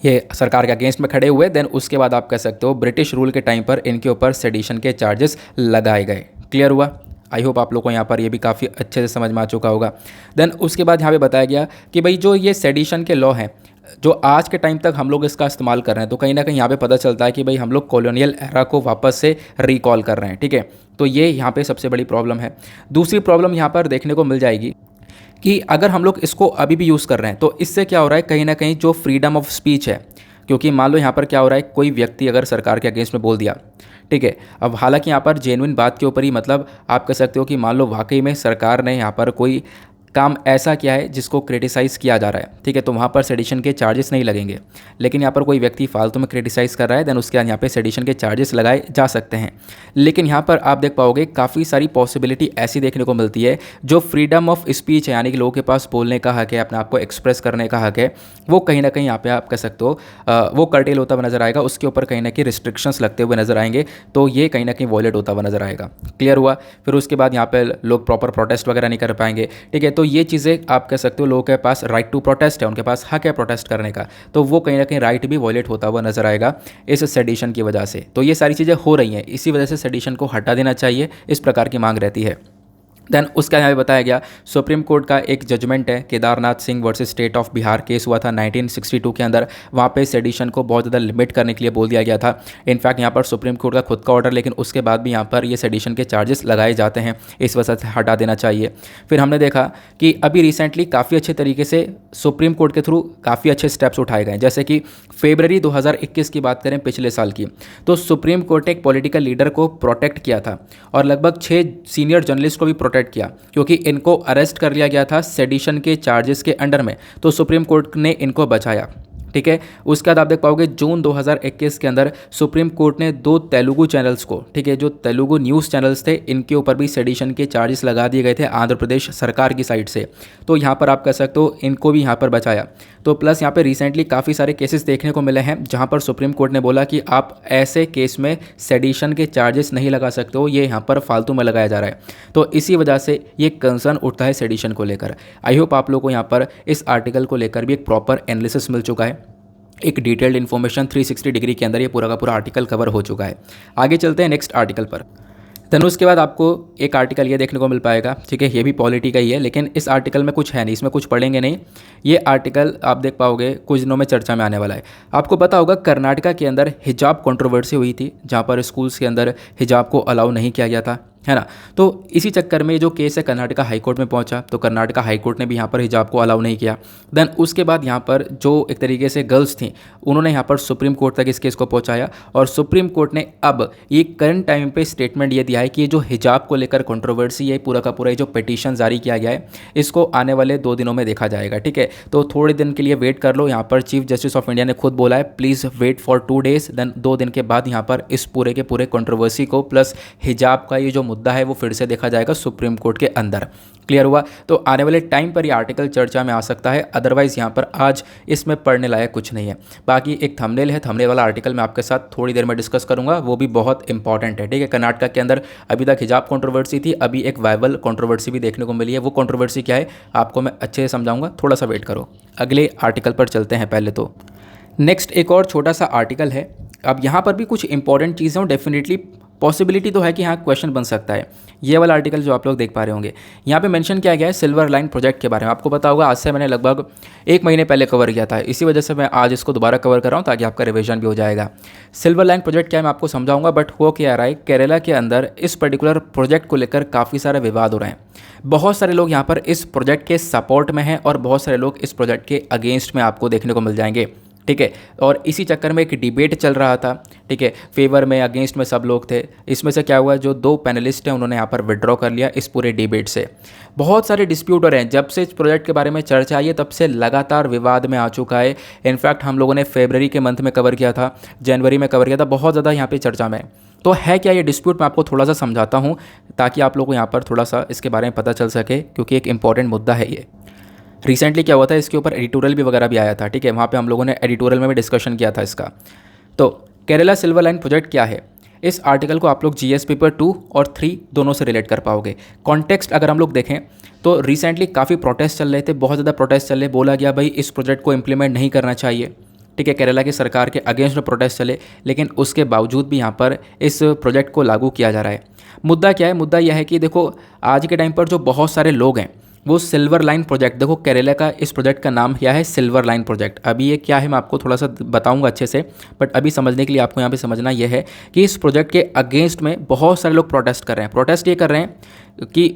ये सरकार के अगेंस्ट में खड़े हुए। देन उसके बाद आप कह सकते हो ब्रिटिश रूल के टाइम पर इनके ऊपर सेडिशन के चार्जेस लगाए गए। क्लियर हुआ? आई होप आप लोग को यहाँ पर ये भी काफ़ी अच्छे से समझ में आ चुका होगा। देन उसके बाद यहाँ पे बताया गया कि भाई जो ये सेडिशन के लॉ हैं जो आज के टाइम तक हम लोग इसका इस्तेमाल कर रहे हैं, तो कहीं ना कहीं यहाँ पे पता चलता है कि भाई हम लोग कॉलोनियल एरा को वापस से रिकॉल कर रहे हैं। ठीक है, तो ये यहाँ पे सबसे बड़ी प्रॉब्लम है। दूसरी प्रॉब्लम यहाँ पर देखने को मिल जाएगी कि अगर हम लोग इसको अभी भी यूज़ कर रहे हैं तो इससे क्या हो रहा है, कहीं ना कहीं जो फ्रीडम ऑफ स्पीच है, क्योंकि मान लो यहाँ पर क्या हो रहा है, कोई व्यक्ति अगर सरकार के अगेंस्ट में बोल दिया, ठीक है, अब हालांकि यहाँ पर जेन्युइन बात के ऊपर ही, मतलब आप कह सकते हो कि मान लो वाकई में सरकार ने यहाँ पर कोई काम ऐसा किया है जिसको क्रिटिसाइज़ किया जा रहा है, ठीक है, तो वहाँ पर सेडिशन के चार्जेस नहीं लगेंगे। लेकिन यहाँ पर कोई व्यक्ति फालतू में क्रिटिसाइज़ कर रहा है, देन उसके बाद यहाँ पे सेडिशन के चार्जेस लगाए जा सकते हैं। लेकिन यहाँ पर आप देख पाओगे काफ़ी सारी पॉसिबिलिटी ऐसी देखने को मिलती है जो फ्रीडम ऑफ स्पीच है, यानी कि लोगों के पास बोलने का हक है, अपने आप को एक्सप्रेस करने का हक है, वो कहीं ना कहीं यहाँ पे आप कह सकते हो वो कर्टेल होता हुआ नजर आएगा, उसके ऊपर कहीं ना कहीं रिस्ट्रिक्शंस लगते हुए नजर आएंगे, तो ये कहीं ना कहीं वॉयलेट होता हुआ नजर आएगा। क्लियर हुआ? फिर उसके बाद यहाँ पे लोग प्रॉपर प्रोटेस्ट वगैरह नहीं कर पाएंगे। ठीक है, तो ये चीज़ें आप कह सकते हो लोगों के पास राइट टू प्रोटेस्ट है, उनके पास हक है प्रोटेस्ट करने का, तो वो कहीं ना कहीं राइट भी वॉयलेट होता हुआ नजर आएगा इस सेडिशन की वजह से। तो ये सारी चीज़ें हो रही हैं, इसी वजह से सेडिशन को हटा देना चाहिए, इस प्रकार की मांग रहती है। देन उसका यहाँ पे बताया गया सुप्रीम कोर्ट का एक जजमेंट है, Kedarnath Singh versus state of Bihar case हुआ था 1962 के अंदर। वहाँ पे सेडिशन को बहुत ज़्यादा लिमिट करने के लिए बोल दिया गया था। इनफैक्ट यहाँ पर सुप्रीम कोर्ट का खुद का ऑर्डर, लेकिन उसके बाद भी यहाँ पर ये सेडिशन के चार्जेस लगाए जाते हैं, इस वजह से हटा देना चाहिए। फिर हमने देखा कि अभी रिसेंटली काफ़ी अच्छे तरीके से सुप्रीम कोर्ट के थ्रू काफ़ी अच्छे स्टेप्स उठाए गए, जैसे कि फरवरी 2021 की बात करें, पिछले साल की, तो सुप्रीम कोर्ट ने एक पॉलिटिकल लीडर को प्रोटेक्ट किया था और लगभग 6 सीनियर जर्नलिस्ट को भी प्रोटेक्ट किया, क्योंकि इनको अरेस्ट कर लिया गया था सेडिशन के चार्जेस के अंडर में, तो सुप्रीम कोर्ट ने इनको बचाया। ठीक है, उसके बाद आप देख पाओगे जून 2021 के अंदर सुप्रीम कोर्ट ने 2 तेलुगु चैनल्स को, ठीक है, जो तेलुगु न्यूज़ चैनल्स थे, इनके ऊपर भी सेडिशन के चार्जेस लगा दिए गए थे आंध्र प्रदेश सरकार की साइड से, तो यहाँ पर आप कह सकते हो इनको भी यहाँ पर बचाया। तो प्लस यहाँ पे रिसेंटली काफ़ी सारे केसेस देखने को मिले हैं जहाँ पर सुप्रीम कोर्ट ने बोला कि आप ऐसे केस में सेडिशन के चार्जेस नहीं लगा सकते हो, ये यहाँ पर फालतू में लगाया जा रहा है। तो इसी वजह से ये कंसर्न उठता है सेडिशन को लेकर। आई होप आप लोगों को यहाँ पर इस आर्टिकल को लेकर भी एक प्रॉपर एनालिसिस मिल चुका है, एक डिटेल्ड इन्फॉर्मेशन 360 डिग्री के अंदर ये पूरा का पूरा आर्टिकल कवर हो चुका है। आगे चलते हैं नेक्स्ट आर्टिकल पर। देन उसके बाद आपको एक आर्टिकल ये देखने को मिल पाएगा, ठीक है, ये भी पॉलिटी का ही है, लेकिन इस आर्टिकल में कुछ है नहीं, इसमें कुछ पढ़ेंगे नहीं। ये आर्टिकल आप देख पाओगे कुछ दिनों में चर्चा में आने वाला है। आपको पता होगा कर्नाटका के अंदर हिजाब कंट्रोवर्सी हुई थी, जहाँ पर स्कूल्स के अंदर हिजाब को अलाउ नहीं किया गया था, है ना। तो इसी चक्कर में जो केस है कर्नाटका हाई कोर्ट में पहुंचा, तो कर्नाटका हाई कोर्ट ने भी यहाँ पर हिजाब को अलाउ नहीं किया। देन उसके बाद यहाँ पर जो एक तरीके से गर्ल्स थी, उन्होंने यहाँ पर सुप्रीम कोर्ट तक इस केस को पहुंचाया, और सुप्रीम कोर्ट ने अब ये करंट टाइम पे स्टेटमेंट ये दिया है कि ये जो हिजाब को लेकर कंट्रोवर्सी है, पूरा का पूरा ये जो पिटीशन जारी किया गया है, इसको आने वाले 2 दिनों में देखा जाएगा। ठीक है, तो थोड़े दिन के लिए वेट कर लो। यहाँ पर चीफ जस्टिस ऑफ इंडिया ने खुद बोला है please wait for 2 days. Then 2 दिन के बाद यहाँ पर इस पूरे के पूरे कंट्रोवर्सी को प्लस हिजाब का ये जो मुद्दा है वो फिर से देखा जाएगा सुप्रीम कोर्ट के अंदर। क्लियर हुआ? तो आने वाले टाइम पर ये आर्टिकल चर्चा में आ सकता है, अदरवाइज यहाँ पर आज इसमें पढ़ने लायक कुछ नहीं है। बाकी एक थंबनेल है, थंबनेल वाला आर्टिकल मैं आपके साथ थोड़ी देर में डिस्कस करूंगा, वो भी बहुत इंपॉर्टेंट है। ठीक है, कर्नाटका के अंदर अभी तक हिजाब कंट्रोवर्सी थी, अभी एक वायबल कंट्रोवर्सी भी देखने को मिली है। वो कंट्रोवर्सी क्या है आपको मैं अच्छे से समझाऊंगा, थोड़ा सा वेट करो। अगले आर्टिकल पर चलते हैं। पहले तो नेक्स्ट एक और छोटा सा आर्टिकल है। अब यहाँ पर भी कुछ इंपॉर्टेंट चीज़ें और डेफिनेटली पॉसिबिलिटी तो है कि यहाँ क्वेश्चन बन सकता है। ये वाला आर्टिकल जो आप लोग देख पा रहे होंगे, यहाँ पे मेंशन किया गया है सिल्वर लाइन प्रोजेक्ट के बारे में। आपको पता होगा आज से मैंने लगभग 1 महीने पहले कवर किया था, इसी वजह से मैं आज इसको दोबारा कवर कर रहा हूँ ताकि आपका रिवीजन भी हो जाएगा। सिल्वर लाइन प्रोजेक्ट क्या है मैं आपको समझाऊंगा, बट हो क्या रहा है, केरला के अंदर इस पर्टिकुलर प्रोजेक्ट को लेकर काफ़ी सारे विवाद हो रहे हैं। बहुत सारे लोग यहाँ पर इस प्रोजेक्ट के सपोर्ट में हैं और बहुत सारे लोग इस प्रोजेक्ट के अगेंस्ट में आपको देखने को मिल जाएंगे। ठीक है, और इसी चक्कर में एक डिबेट चल रहा था। ठीक है, फेवर में अगेंस्ट में सब लोग थे। इसमें से क्या हुआ, जो 2 पैनलिस्ट हैं उन्होंने यहाँ पर विड्रॉ कर लिया इस पूरे डिबेट से। बहुत सारे डिस्प्यूट हो रहे हैं, जब से इस प्रोजेक्ट के बारे में चर्चा आई है तब से लगातार विवाद में आ चुका है। इनफैक्ट हम लोगों ने फरवरी के मंथ में कवर किया था, जनवरी में कवर किया था, बहुत ज़्यादा यहाँ पर चर्चा में। तो है क्या ये डिस्प्यूट, मैं आपको थोड़ा सा समझाता हूँ ताकि आप लोगों को यहाँ पर थोड़ा सा इसके बारे में पता चल सके, क्योंकि एक इंपॉर्टेंट मुद्दा है ये। रिसेंटली क्या हुआ था, इसके ऊपर एडिटोरियल भी वगैरह भी आया था। ठीक है, वहाँ पे हम लोगों ने एडिटोरियल में भी डिस्कशन किया था इसका। तो केरला सिल्वर लाइन प्रोजेक्ट क्या है, इस आर्टिकल को आप लोग जीएस पेपर 2 और 3 दोनों से रिलेट कर पाओगे। कॉन्टेक्स्ट अगर हम लोग देखें तो रिसेंटली काफ़ी प्रोटेस्ट चल रहे थे, बहुत ज़्यादा प्रोटेस्ट चल रहे, बोला गया भाई इस प्रोजेक्ट को इम्प्लीमेंट नहीं करना चाहिए। ठीक है, केरला की सरकार के अगेंस्ट में प्रोटेस्ट चले, लेकिन उसके बावजूद भी यहाँ पर इस प्रोजेक्ट को लागू किया जा रहा है। मुद्दा क्या है? मुद्दा यह है कि देखो आज के टाइम पर जो बहुत सारे लोग हैं वो सिल्वर लाइन प्रोजेक्ट, देखो केरला का इस प्रोजेक्ट का नाम क्या है? Silver line project. अभी ये क्या है मैं आपको थोड़ा सा बताऊंगा अच्छे से, बट अभी समझने के लिए आपको यहाँ पे समझना यह है कि इस प्रोजेक्ट के अगेंस्ट में बहुत सारे लोग प्रोटेस्ट कर रहे हैं। प्रोटेस्ट ये कर रहे हैं कि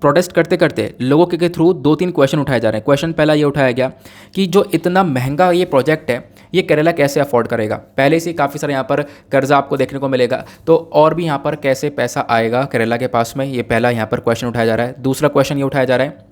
प्रोटेस्ट करते करते लोगों के थ्रू 2-3 क्वेश्चन उठाए जा रहे हैं। क्वेश्चन पहला ये उठाया गया कि जो इतना महंगा ये प्रोजेक्ट है ये केरला कैसे अफोर्ड करेगा। पहले से काफ़ी सारे यहाँ पर कर्जा आपको देखने को मिलेगा, तो और भी यहाँ पर कैसे पैसा आएगा केरला के पास में, ये पहला यहाँ पर क्वेश्चन उठाया जा रहा है। दूसरा क्वेश्चन ये उठाया जा रहा है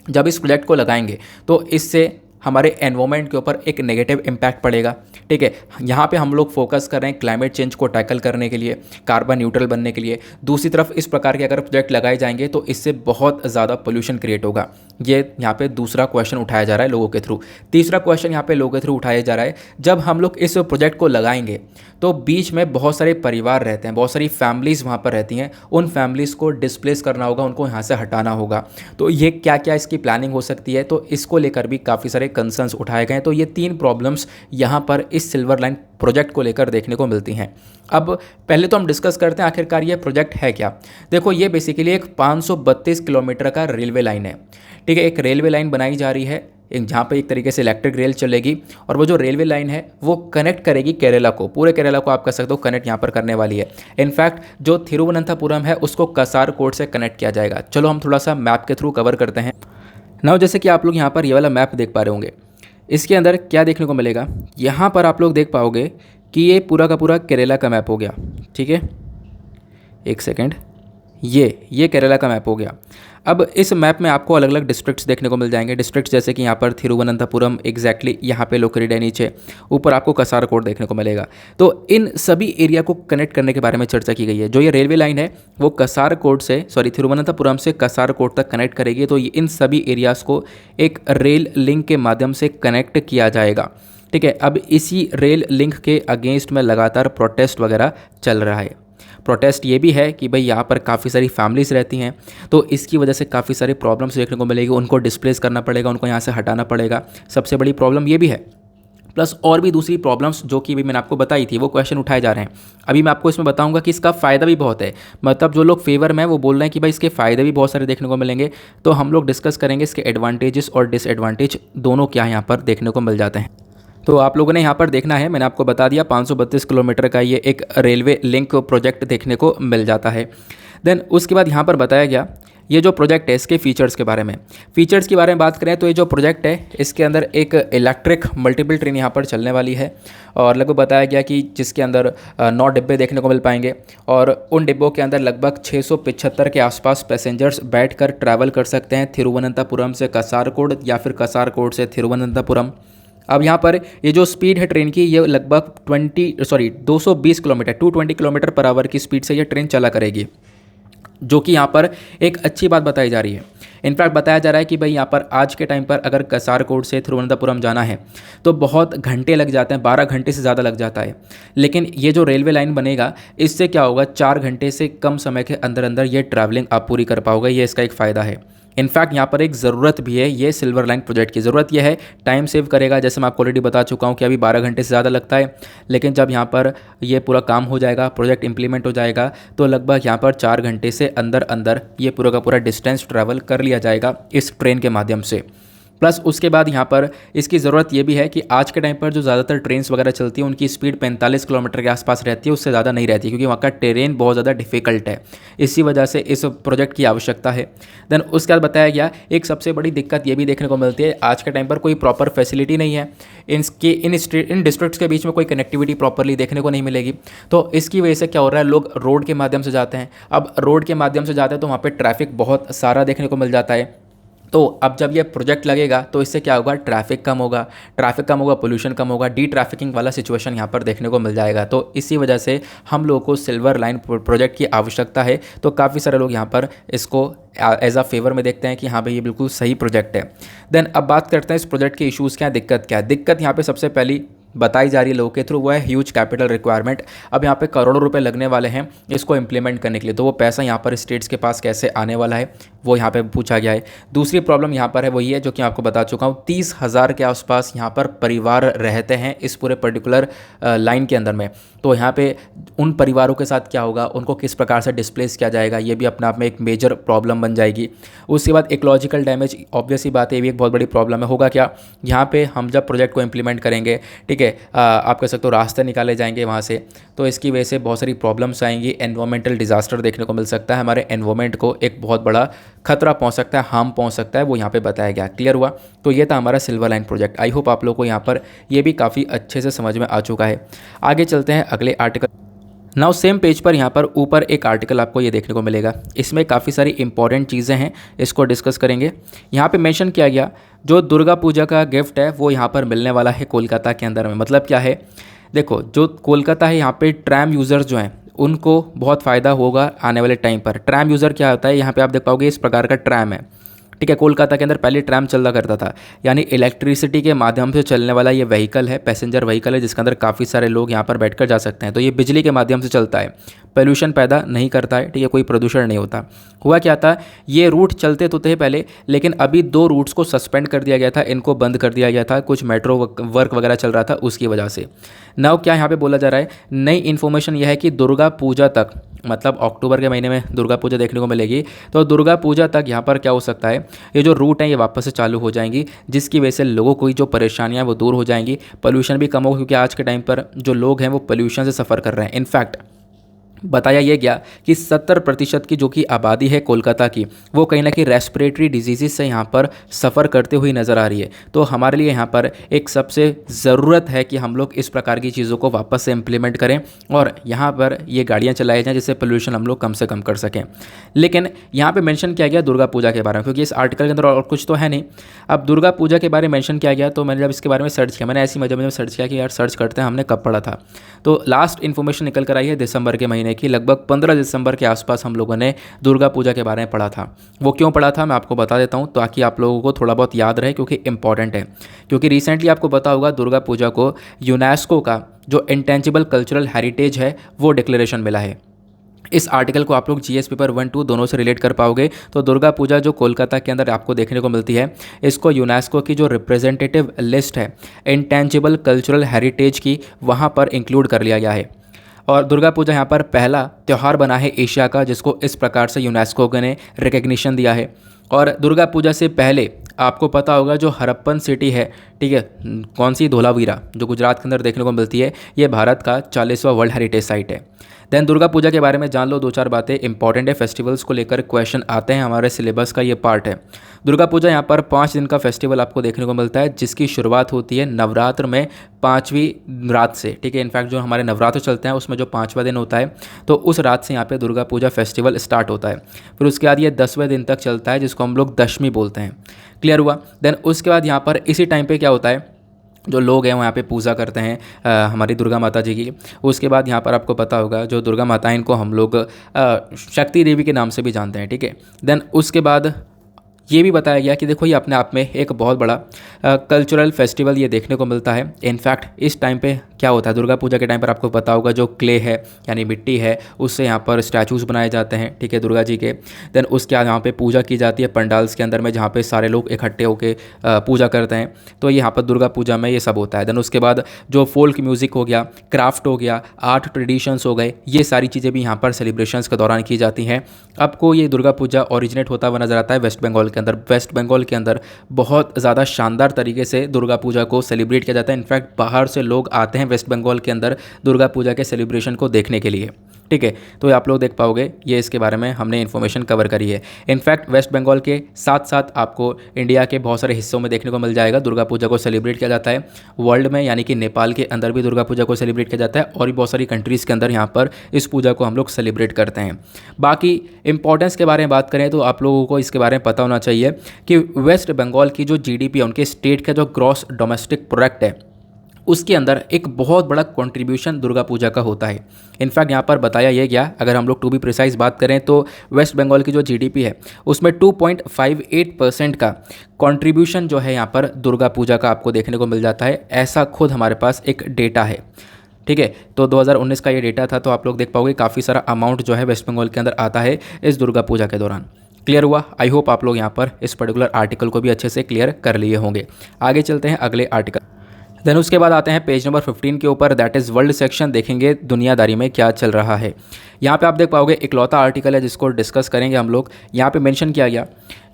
जब इस प्रोजेक्ट को लगाएंगे तो इससे हमारे एनवायरनमेंट के ऊपर एक नेगेटिव इम्पैक्ट पड़ेगा। ठीक है, यहाँ पे हम लोग फोकस कर रहे हैं क्लाइमेट चेंज को टैकल करने के लिए, कार्बन न्यूट्रल बनने के लिए। दूसरी तरफ इस प्रकार के अगर प्रोजेक्ट लगाए जाएंगे तो इससे बहुत ज़्यादा पोल्यूशन क्रिएट होगा। ये यहाँ पे दूसरा क्वेश्चन उठाया जा रहा है लोगों के थ्रू। तीसरा क्वेश्चन यहाँ पे लोगों के थ्रू उठाया जा रहा है, जब हम लोग इस प्रोजेक्ट को लगाएंगे तो बीच में बहुत सारे परिवार रहते हैं, बहुत सारी फैमिलीज़ वहाँ पर रहती हैं, उन फैमिलीज़ को डिस्प्लेस करना होगा, उनको यहाँ से हटाना होगा। तो ये क्या क्या इसकी प्लानिंग हो सकती है, तो इसको लेकर भी काफ़ी सारे कंसर्न्स उठाए गए हैं। तो ये 3 प्रॉब्लम्स यहाँ पर इस सिल्वर लाइन प्रोजेक्ट को लेकर देखने को मिलती हैं। अब पहले तो हम डिस्कस करते हैं आखिरकार ये प्रोजेक्ट है क्या। देखो ये बेसिकली एक 532 किलोमीटर का रेलवे लाइन है। ठीक है, एक रेलवे लाइन बनाई जा रही है जहाँ पे एक तरीके से इलेक्ट्रिक रेल चलेगी, और वो जो रेलवे लाइन है वो कनेक्ट करेगी केरला को, पूरे केरला को आप कह सकते हो कनेक्ट यहाँ पर करने वाली है। इनफैक्ट जो थिरुवनंतपुरम है उसको कसारकोड से कनेक्ट किया जाएगा। चलो हम थोड़ा सा मैप के थ्रू कवर करते हैं। नाउ जैसे कि आप लोग यहाँ पर ये वाला मैप देख पा रहे होंगे, इसके अंदर क्या देखने को मिलेगा, यहाँ पर आप लोग देख पाओगे कि ये पूरा का पूरा केरला का मैप हो गया। ठीक है, एक सेकेंड, ये केरला का मैप हो गया। अब इस मैप में आपको अलग अलग डिस्ट्रिक्ट्स देखने को मिल जाएंगे। डिस्ट्रिक्ट्स जैसे कि यहाँ पर थिरुवनंतपुरम एग्जैक्टली यहाँ पे लोकेटेड है, नीचे ऊपर आपको कसारकोड देखने को मिलेगा। तो इन सभी एरिया को कनेक्ट करने के बारे में चर्चा की गई है। जो ये रेलवे लाइन है वो कसारकोड से थिरुवनंतपुरम से कसारकोड तक कनेक्ट करेगी। तो इन सभी एरियाज़ को एक रेल लिंक के माध्यम से कनेक्ट किया जाएगा। ठीक है, अब इसी रेल लिंक के अगेंस्ट में लगातार प्रोटेस्ट वगैरह चल रहा है। प्रोटेस्ट ये भी है कि भाई यहाँ पर काफ़ी सारी फैमिलीज़ रहती हैं, तो इसकी वजह से काफ़ी सारे प्रॉब्लम्स देखने को मिलेगी, उनको डिस्प्लेस करना पड़ेगा, उनको यहाँ से हटाना पड़ेगा। सबसे बड़ी प्रॉब्लम ये भी है, प्लस और भी दूसरी प्रॉब्लम्स जो कि भी मैंने आपको बताई थी वो क्वेश्चन उठाए जा रहे हैं। अभी मैं आपको इसमें बताऊंगा कि इसका फ़ायदा भी बहुत है, मतलब जो लोग फेवर में वो बोल रहे हैं कि भाई इसके फ़ायदे भी बहुत सारे देखने को मिलेंगे। तो हम लोग डिस्कस करेंगे इसके एडवांटेजेस और डिसएडवांटेज दोनों क्या यहाँ पर देखने को मिल जाते हैं। तो आप लोगों ने यहाँ पर देखना है, मैंने आपको बता दिया 532 किलोमीटर का ये एक रेलवे लिंक प्रोजेक्ट देखने को मिल जाता है। देन उसके बाद यहाँ पर बताया गया ये जो प्रोजेक्ट है इसके फीचर्स के बारे में। फीचर्स के बारे में बात करें तो ये जो प्रोजेक्ट है इसके अंदर एक इलेक्ट्रिक मल्टीपल ट्रेन यहाँ पर चलने वाली है, और लगभग बताया गया कि जिसके अंदर 9 डिब्बे देखने को मिल पाएंगे, और उन डिब्बों के अंदर लगभग 675 के आसपास पैसेंजर्स बैठकर ट्रैवल कर सकते हैं थिरुवनंतपुरम से कसारकोड या फिर कसारकोड से थिरुवनंतपुरम। अब यहाँ पर ये जो स्पीड है ट्रेन की ये लगभग 220 किलोमीटर 220 किलोमीटर पर आवर की स्पीड से ये ट्रेन चला करेगी, जो कि यहाँ पर एक अच्छी बात बताई जा रही है। इनफैक्ट बताया जा रहा है कि भाई यहाँ पर आज के टाइम पर अगर कसारकोड से थिरुवनंतपुरम जाना है तो बहुत घंटे लग जाते हैं, 12 घंटे से ज़्यादा लग जाता है। लेकिन ये जो रेलवे लाइन बनेगा इससे क्या होगा, 4 घंटे से कम समय के अंदर अंदर ये ट्रैवलिंग आप पूरी कर पाओगे। ये इसका एक फ़ायदा है। इनफैक्ट यहाँ पर एक ज़रूरत भी है, ये सिल्वर लाइन प्रोजेक्ट की ज़रूरत यह है, टाइम सेव करेगा। जैसे मैं आपको ऑलरेडी बता चुका हूँ कि अभी 12 घंटे से ज़्यादा लगता है, लेकिन जब यहाँ पर ये पूरा काम हो जाएगा, प्रोजेक्ट इंप्लीमेंट हो जाएगा, तो लगभग यहाँ पर 4 घंटे से अंदर अंदर ये पूरा का पूरा डिस्टेंस ट्रैवल कर लिया जाएगा इस ट्रेन के माध्यम से। प्लस उसके बाद यहाँ पर इसकी ज़रूरत ये भी है कि आज के टाइम पर जो ज़्यादातर ट्रेन्स वगैरह चलती हैं उनकी स्पीड 45 किलोमीटर के आसपास रहती है, उससे ज़्यादा नहीं रहती, क्योंकि वहाँ का टेरेन बहुत ज़्यादा डिफ़िकल्ट है। इसी वजह से इस प्रोजेक्ट की आवश्यकता है। देन उसके बाद बताया गया एक सबसे बड़ी दिक्कत ये भी देखने को मिलती है, आज के टाइम पर कोई प्रॉपर फैसिलिटी नहीं है, इन डिस्ट्रिक्ट्स के बीच में कोई कनेक्टिविटी प्रॉपरली देखने को नहीं मिलेगी। तो इसकी वजह से क्या हो रहा है, लोग रोड के माध्यम से जाते हैं। अब रोड के माध्यम से जाते हैं तो वहाँ पर ट्रैफिक बहुत सारा देखने को मिल जाता है। तो अब जब ये प्रोजेक्ट लगेगा तो इससे क्या होगा, ट्रैफिक कम होगा, पोल्यूशन कम होगा, डी ट्रैफिकिंग वाला सिचुएशन यहाँ पर देखने को मिल जाएगा। तो इसी वजह से हम लोगों को सिल्वर लाइन प्रोजेक्ट की आवश्यकता है। तो काफ़ी सारे लोग यहाँ पर इसको एज अ फेवर में देखते हैं कि हाँ भाई ये बिल्कुल सही प्रोजेक्ट है। देन अब बात करते हैं इस प्रोजेक्ट के इशूज़ क्या है, दिक्कत क्या है। दिक्कत यहाँ पर सबसे पहली बताई जा रही है लोगों के थ्रू वो है ह्यूज कैपिटल रिक्वायरमेंट। अब यहाँ पे करोड़ों रुपए लगने वाले हैं इसको इम्प्लीमेंट करने के लिए, तो वो पैसा यहाँ पर स्टेट्स के पास कैसे आने वाला है वो यहाँ पे पूछा गया है। दूसरी प्रॉब्लम यहाँ पर है वो ये है जो कि आपको बता चुका हूँ, 30,000 के आसपास यहाँ पर परिवार रहते हैं इस पूरे पर्टिकुलर लाइन के अंदर में। तो यहाँ पे उन परिवारों के साथ क्या होगा, उनको किस प्रकार से डिस्प्लेस किया जाएगा, ये भी अपने आप में एक मेजर प्रॉब्लम बन जाएगी। उसके बाद इकोलॉजिकल डैमेज, ऑब्वियस सी बात है ये भी एक बहुत बड़ी प्रॉब्लम है। होगा क्या, यहाँ पे हम जब प्रोजेक्ट को इम्प्लीमेंट करेंगे, ठीक है, आप कह सकते हो रास्ते निकाले जाएंगे वहाँ से, तो इसकी वजह से बहुत सारी प्रॉब्लम्स आएंगी, एनवायरमेंटल डिजास्टर देखने को मिल सकता है, हमारे एनवायरमेंट को एक बहुत बड़ा खतरा पहुँच सकता है, हार्म पहुँच सकता है, वो यहाँ पे बताया गया। क्लियर हुआ? तो ये था हमारा silver line project. I hope आप लोगों को यहाँ पर ये भी काफ़ी अच्छे से समझ में आ चुका है। आगे चलते हैं अगले आर्टिकल। नाउ सेम पेज पर यहाँ पर ऊपर एक आर्टिकल आपको ये देखने को मिलेगा, इसमें काफ़ी सारी इंपॉर्टेंट चीज़ें हैं, इसको डिस्कस करेंगे। यहाँ पे मेंशन किया गया जो दुर्गा पूजा का गिफ्ट है वो यहाँ पर मिलने वाला है कोलकाता के अंदर में। मतलब क्या है, देखो जो कोलकाता है यहाँ पे ट्रैम यूज़र्स जो हैं उनको बहुत फ़ायदा होगा आने वाले टाइम पर। ट्रैम यूज़र क्या होता है, यहाँ पे आप देख पाओगे इस प्रकार का ट्रैम है, ठीक है। कोलकाता के अंदर पहले ट्रैम चला करता था, यानी इलेक्ट्रिसिटी के माध्यम से चलने वाला ये व्हीकल है, पैसेंजर व्हीकल है, जिसके अंदर काफ़ी सारे लोग यहाँ पर बैठकर जा सकते हैं। तो ये बिजली के माध्यम से चलता है, पोल्यूशन पैदा नहीं करता है, ठीक है, कोई प्रदूषण नहीं होता। हुआ क्या था, ये रूट चलते तो थे पहले, लेकिन अभी 2 रूट्स को सस्पेंड कर दिया गया था, इनको बंद कर दिया गया था, कुछ मेट्रो वर्क वगैरह चल रहा था उसकी वजह से। नाउ क्या यहाँ पे बोला जा रहा है, नई इन्फॉर्मेशन यह है कि दुर्गा पूजा तक, मतलब अक्टूबर के महीने में दुर्गा पूजा देखने को मिलेगी, तो दुर्गा पूजा तक यहाँ पर क्या हो सकता है, ये जो रूट है ये वापस से चालू हो जाएंगी, जिसकी वजह से लोगों को जो परेशानियाँ वो दूर हो जाएंगी, पोल्यूशन भी कम होगा, क्योंकि आज के टाइम पर जो लोग हैं वो पोल्यूशन से सफ़र कर रहे हैं। इनफैक्ट बताया यह गया कि 70% की जो कि आबादी है कोलकाता की, वो कहीं ना कहीं रेस्पिरेटरी डिजीज़ से यहाँ पर सफ़र करते हुए नज़र आ रही है। तो हमारे लिए यहाँ पर एक सबसे ज़रूरत है कि हम लोग इस प्रकार की चीज़ों को वापस से इम्प्लीमेंट करें और यहाँ पर ये गाड़ियाँ चलाई जाएँ, जिससे पोल्यूशन हम लोग कम से कम कर सकें। लेकिन यहाँ पर मेंशन किया गया दुर्गा पूजा के बारे में, क्योंकि इस आर्टिकल के अंदर और कुछ तो है नहीं। अब दुर्गा पूजा के बारे में मेंशन किया गया, तो मैंने जब इसके बारे में सर्च किया, मैंने ऐसी मजे में सर्च किया कि यार सर्च करते हैं हमने कब पढ़ा था, तो लास्ट इन्फॉर्मेशन निकल कर आई है दिसंबर के महीने की, लगभग 15 दिसंबर के आसपास हम लोगों ने दुर्गा पूजा के बारे में पढ़ा था। वो क्यों पढ़ा था मैं आपको बता देता हूँ, ताकि आप लोगों को थोड़ा बहुत याद रहे, क्योंकि इंपॉर्टेंट है। क्योंकि रिसेंटली आपको पता होगा दुर्गा पूजा को यूनेस्को का जो इंटेंजिबल कल्चरल हेरिटेज है वो डिक्लेरेशन मिला है। इस आर्टिकल को आप लोग जीएस पेपर 1-2 दोनों से रिलेट कर पाओगे। तो दुर्गा पूजा जो कोलकाता के अंदर आपको देखने को मिलती है, इसको यूनेस्को की जो रिप्रेजेंटेटिव लिस्ट है इंटेंजिबल कल्चरल हेरिटेज की, वहाँ पर इंक्लूड कर लिया गया है। और दुर्गा पूजा यहाँ पर पहला त्यौहार बना है एशिया का, जिसको इस प्रकार से यूनेस्को ने रिकग्निशन दिया है। और दुर्गा पूजा से पहले आपको पता होगा जो हरप्पन सिटी है, ठीक है, कौन सी, धोलावीरा, जो गुजरात के अंदर देखने को मिलती है, ये भारत का 40वां वर्ल्ड हेरिटेज साइट है। देन दुर्गा पूजा के बारे में जान लो, 2-4 बातें इंपॉर्टेंट है, फेस्टिवल्स को लेकर क्वेश्चन आते हैं, हमारे सिलेबस का ये पार्ट है। दुर्गा पूजा यहाँ पर 5 दिन का फेस्टिवल आपको देखने को मिलता है, जिसकी शुरुआत होती है नवरात्र में 5वीं रात से, ठीक है। इनफैक्ट जो हमारे नवरात्र चलते हैं उसमें जो 5वां दिन होता है, तो उस रात से यहाँ पे दुर्गा पूजा फेस्टिवल स्टार्ट होता है। फिर उसके बाद ये 10वें दिन तक चलता है, जिसको हम लोग दशमी बोलते हैं। क्लियर हुआ? देन उसके बाद यहाँ पर इसी टाइम पे क्या होता है, जो लोग हैं वहाँ पे पूजा करते हैं हमारी दुर्गा माता जी की। उसके बाद यहाँ पर आपको पता होगा जो दुर्गा माता है, इनको हम लोग शक्ति देवी के नाम से भी जानते हैं, ठीक है। देन उसके बाद ये भी बताया गया कि देखो ये अपने आप में एक बहुत बड़ा कल्चरल फेस्टिवल ये देखने को मिलता है। इनफैक्ट इस टाइम पे क्या होता है, दुर्गा पूजा के टाइम पर आपको पता होगा जो क्ले है यानी मिट्टी है, उससे यहाँ पर स्टैचूज़ बनाए जाते हैं, ठीक है, दुर्गा जी के। देन उसके बाद यहाँ पे पूजा की जाती है पंडाल्स के अंदर में, जहाँ पे सारे लोग इकट्ठे होकर पूजा करते हैं। तो यहाँ पर दुर्गा पूजा में ये सब होता है। देन उसके बाद जो फोल्क म्यूज़िक हो गया, क्राफ्ट हो गया, आर्ट ट्रेडिशंस हो गए, ये सारी चीज़ें भी यहाँ पर सेलिब्रेशंस के दौरान की जाती हैं। आपको ये दुर्गा पूजा ओरिजिनेट होता हुआ नजर आता है वेस्ट बंगाल के अंदर। वेस्ट बंगाल के अंदर बहुत ज़्यादा शानदार तरीके से दुर्गा पूजा को सेलिब्रेट किया जाता है। इनफैक्ट बाहर से लोग आते हैं वेस्ट बंगाल के अंदर दुर्गा पूजा के सेलिब्रेशन को देखने के लिए, ठीक है। तो आप लोग देख पाओगे, ये इसके बारे में हमने इन्फॉर्मेशन कवर करी है। इनफैक्ट वेस्ट बंगाल के साथ साथ आपको इंडिया के बहुत सारे हिस्सों में देखने को मिल जाएगा दुर्गा पूजा को सेलिब्रेट किया जाता है। वर्ल्ड में यानी कि नेपाल के अंदर भी दुर्गा पूजा को सेलिब्रेट किया जाता है, और भी बहुत सारी कंट्रीज़ के अंदर यहाँ पर इस पूजा को हम लोग सेलिब्रेट करते हैं। बाकी इंपॉर्टेंस के बारे में बात करें तो आप लोगों को इसके बारे में पता होना चाहिए कि वेस्ट बंगाल की जो GDP है, उनके स्टेट का जो ग्रॉस डोमेस्टिक प्रोडक्ट है, उसके अंदर एक बहुत बड़ा कंट्रीब्यूशन दुर्गा पूजा का होता है। इनफैक्ट यहाँ पर बताया यह गया, अगर हम लोग टू बी प्रिसाइज बात करें तो वेस्ट बंगाल की जो जीडीपी है उसमें 2.58% का कंट्रीब्यूशन जो है यहाँ पर दुर्गा पूजा का आपको देखने को मिल जाता है। ऐसा खुद हमारे पास एक डेटा है, ठीक है। तो 2019 का ये डेटा था, तो आप लोग देख पाओगे काफ़ी सारा अमाउंट जो है वेस्ट बंगाल के अंदर आता है इस दुर्गा पूजा के दौरान। क्लियर हुआ? आई होप आप लोग यहाँ पर इस पर्टिकुलर आर्टिकल को भी अच्छे से क्लियर कर लिए होंगे। आगे चलते हैं अगले आर्टिकल। देन उसके बाद आते हैं पेज नंबर 15 के ऊपर, दैट इज़ वर्ल्ड सेक्शन। देखेंगे दुनियादारी में क्या चल रहा है। यहाँ पे आप देख पाओगे इकलौता आर्टिकल है जिसको डिस्कस करेंगे हम लोग। यहाँ पे मेंशन किया गया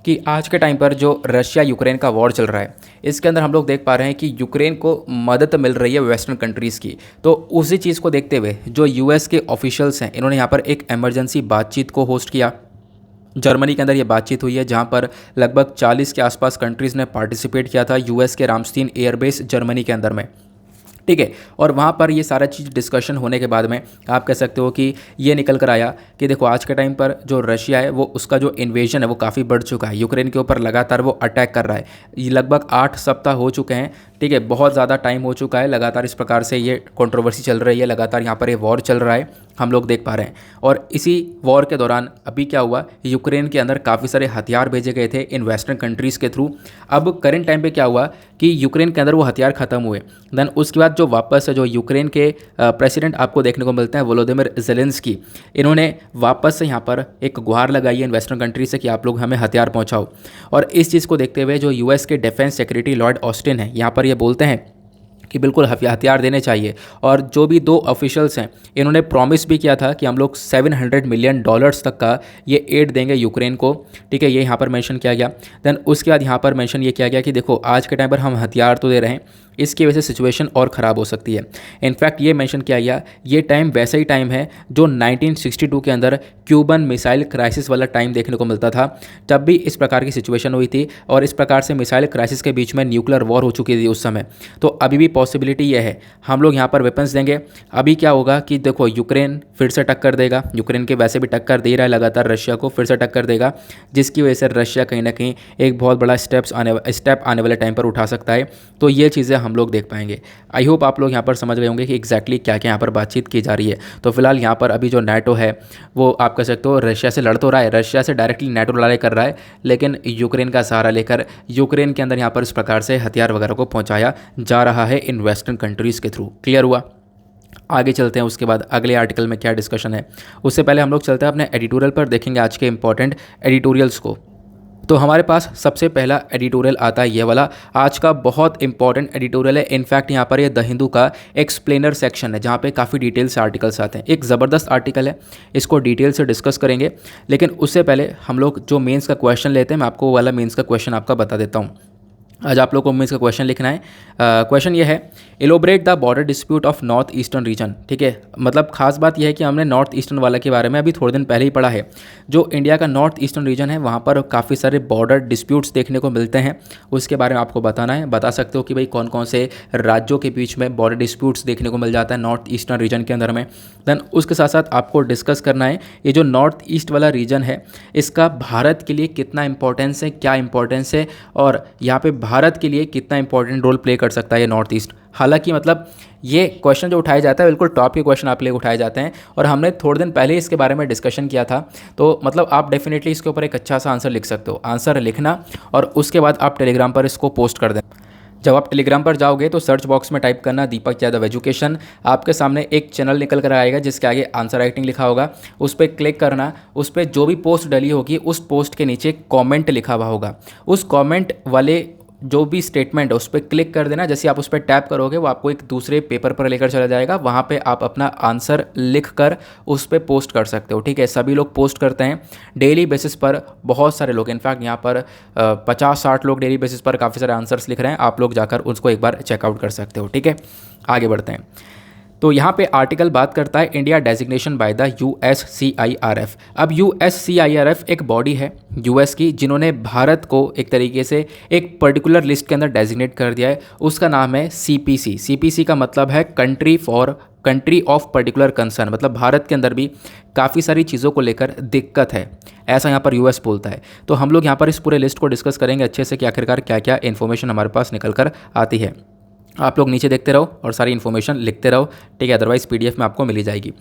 कि आज के टाइम पर जो रशिया यूक्रेन का वॉर चल रहा है, इसके अंदर हम लोग देख पा रहे हैं कि यूक्रेन को मदद मिल रही है वेस्टर्न कंट्रीज़ की। तो उसी चीज़ को देखते हुए जो यूएस के ऑफिशियल्स हैं, इन्होंने यहाँ पर एक इमरजेंसी बातचीत को होस्ट किया। जर्मनी के अंदर ये बातचीत हुई है, जहाँ पर लगभग 40 के आसपास कंट्रीज़ ने पार्टिसिपेट किया था यूएस के रामस्टीन एयरबेस जर्मनी के अंदर में, ठीक है। और वहाँ पर ये सारा चीज़ डिस्कशन होने के बाद में आप कह सकते हो कि ये निकल कर आया कि देखो आज के टाइम पर जो रशिया है वो उसका जो इन्वेजन है वो काफ़ी बढ़ चुका है। यूक्रेन के ऊपर लगातार वो अटैक कर रहा है। ये लगभग 8 सप्ताह हो चुके हैं, ठीक है। बहुत ज़्यादा टाइम हो चुका है, लगातार इस प्रकार से ये कंट्रोवर्सी चल रही है, लगातार यहाँ पर ये वॉर चल रहा है, हम लोग देख पा रहे हैं। और इसी वॉर के दौरान अभी क्या हुआ, यूक्रेन के अंदर काफ़ी सारे हथियार भेजे गए थे इन वेस्टर्न कंट्रीज़ के थ्रू। अब करंट टाइम पे क्या हुआ कि यूक्रेन के अंदर वो हथियार ख़त्म हुए। देन उसके बाद जो वापस जो यूक्रेन के प्रेसिडेंट आपको देखने को मिलते हैं वोलोदिमिर ज़ेलेंस्की, इन्होंने वापस से यहाँ पर एक गुहार लगाई है इन वेस्टर्न कंट्री से कि आप लोग हमें हथियार पहुँचाओ। और इस चीज़ को देखते हुए जो यूएस के डिफेंस सेक्रेटरी लॉर्ड ऑस्टिन है, यहाँ पर ये बोलते हैं कि बिल्कुल हथियार देने चाहिए। और जो भी 2 ऑफिशियल्स हैं, इन्होंने प्रॉमिस भी किया था कि हम लोग $700 मिलियन तक का ये एड देंगे यूक्रेन को, ठीक है। ये यहाँ पर मेंशन किया गया। देन उसके बाद यहाँ पर मेंशन ये किया गया कि देखो आज के टाइम पर हम हथियार तो दे रहे हैं, इसकी वजह से सिचुएशन और ख़राब हो सकती है। इनफैक्ट ये मेंशन किया गया ये टाइम वैसा ही टाइम है जो 1962 के अंदर क्यूबन मिसाइल क्राइसिस वाला टाइम देखने को मिलता था। तब भी इस प्रकार की सिचुएशन हुई थी और इस प्रकार से मिसाइल क्राइसिस के बीच में न्यूक्लियर वॉर हो चुकी थी उस समय। तो अभी भी पॉसिबिलिटी ये है, हम लोग यहाँ पर वेपन्स देंगे। अभी क्या होगा कि देखो यूक्रेन फिर से टक्कर देगा, यूक्रेन के वैसे भी टक्कर दे रहा है लगातार, रशिया को फिर से टक्कर देगा, जिसकी वजह से रशिया कहीं ना कहीं एक बहुत बड़ा स्टेप आने वाले टाइम पर उठा सकता है। तो ये चीज़ें हम लोग देख पाएंगे। आई होप आप लोग यहाँ पर समझ गए होंगे कि एग्जैक्टली क्या क्या यहाँ पर बातचीत की जा रही है। तो फिलहाल यहाँ पर अभी जो नाटो है वो आप कह सकते हो रशिया से लड़ तो रहा है, रशिया से डायरेक्टली नाटो लड़ाई कर रहा है, लेकिन यूक्रेन का सहारा लेकर यूक्रेन के अंदर यहाँ पर इस प्रकार से हथियार वगैरह को पहुँचाया जा रहा है इन वेस्टर्न कंट्रीज़ के थ्रू। क्लियर हुआ? आगे चलते हैं उसके बाद अगले आर्टिकल में क्या डिस्कशन है। उससे पहले हम लोग चलते हैं अपने एडिटोरियल पर, देखेंगे आज के इंपॉर्टेंट एडिटोरियल्स को। तो हमारे पास सबसे पहला एडिटोरियल आता है ये वाला, आज का बहुत इंपॉर्टेंट एडिटोरियल है। इनफैक्ट यहाँ पर ये द हिंदू का एक्सप्लेनर सेक्शन है जहाँ पे काफ़ी डिटेल से आर्टिकल्स आते हैं। एक ज़बरदस्त आर्टिकल है, इसको डिटेल से डिस्कस करेंगे। लेकिन उससे पहले हम लोग जो मेंस का क्वेश्चन लेते हैं, मैं आपको वो वाला मेंस का क्वेश्चन आपका बता देता हूँ। आज आप लोग को मेंस का क्वेश्चन लिखना है। क्वेश्चन ये है, elaborate the border dispute of north eastern region, ठीक है। मतलब खास बात यह है कि हमने नॉर्थ ईस्टर्न वाला के बारे में अभी थोड़े दिन पहले ही पढ़ा है। जो इंडिया का नॉर्थ ईस्टर्न रीजन है वहाँ पर काफ़ी सारे बॉर्डर डिस्प्यूट्स देखने को मिलते हैं, उसके बारे में आपको बताना है। बता सकते हो कि भाई कौन कौन से राज्यों के बीच में बॉर्डर डिस्प्यूट्स देखने को मिल जाता है नॉर्थ ईस्टर्न रीजन के अंदर में। देन उसके साथ साथ आपको डिस्कस करना है ये जो नॉर्थ ईस्ट वाला रीजन है इसका भारत के लिए कितना इंपॉर्टेंस है, क्या इंपॉर्टेंस है, और यहाँ पे भारत के लिए कितना इंपॉर्टेंट रोल प्ले कर सकता है ये नॉर्थ ईस्ट। हालांकि मतलब ये क्वेश्चन जो उठाया जाता है बिल्कुल टॉप के क्वेश्चन आप लिए उठाए जाते हैं, और हमने थोड़े दिन पहले इसके बारे में डिस्कशन किया था। तो मतलब आप डेफिनेटली इसके ऊपर एक अच्छा सा आंसर लिख सकते हो। आंसर लिखना और उसके बाद आप टेलीग्राम पर इसको पोस्ट कर दें। जब आप टेलीग्राम पर जाओगे तो सर्च बॉक्स में टाइप करना दीपक यादव एजुकेशन, आपके सामने एक चैनल निकल कर आएगा जिसके आगे आंसर राइटिंग लिखा होगा, उस पर क्लिक करना। उस पर जो भी पोस्ट डली होगी उस पोस्ट के नीचे कमेंट लिखा हुआ होगा, उस कमेंट वाले जो भी स्टेटमेंट है उस पर क्लिक कर देना। जैसे आप उस पर टैप करोगे वो आपको एक दूसरे पेपर पर लेकर चला जाएगा, वहाँ पे आप अपना आंसर लिख कर उस पर पोस्ट कर सकते हो, ठीक है। सभी लोग पोस्ट करते हैं डेली बेसिस पर, बहुत सारे लोग, इनफैक्ट यहाँ पर 50-60 लोग डेली बेसिस पर काफ़ी सारे आंसर्स लिख रहे हैं। आप लोग जाकर उसको एक बार चेकआउट कर सकते हो, ठीक है। आगे बढ़ते हैं। तो यहाँ पे आर्टिकल बात करता है India designation by the USCIRF। अब USCIRF एक बॉडी है यूएस की जिन्होंने भारत को एक तरीके से एक पर्टिकुलर लिस्ट के अंदर डेजिग्नेट कर दिया है। उसका नाम है CPC। CPC का मतलब है कंट्री ऑफ पर्टिकुलर कंसर्न, मतलब भारत के अंदर भी काफ़ी सारी चीज़ों को लेकर दिक्कत है, ऐसा यहाँ पर यूएस बोलता है। तो हम लोग यहाँ पर इस पूरे लिस्ट को डिस्कस करेंगे अच्छे से कि आखिरकार क्या क्या इन्फॉर्मेशन हमारे पास निकल कर आती है। आप लोग नीचे देखते रहो और सारी इन्फॉर्मेशन लिखते रहो, ठीक है, अदरवाइज़ पीडीएफ में आपको मिल ही जाएगी।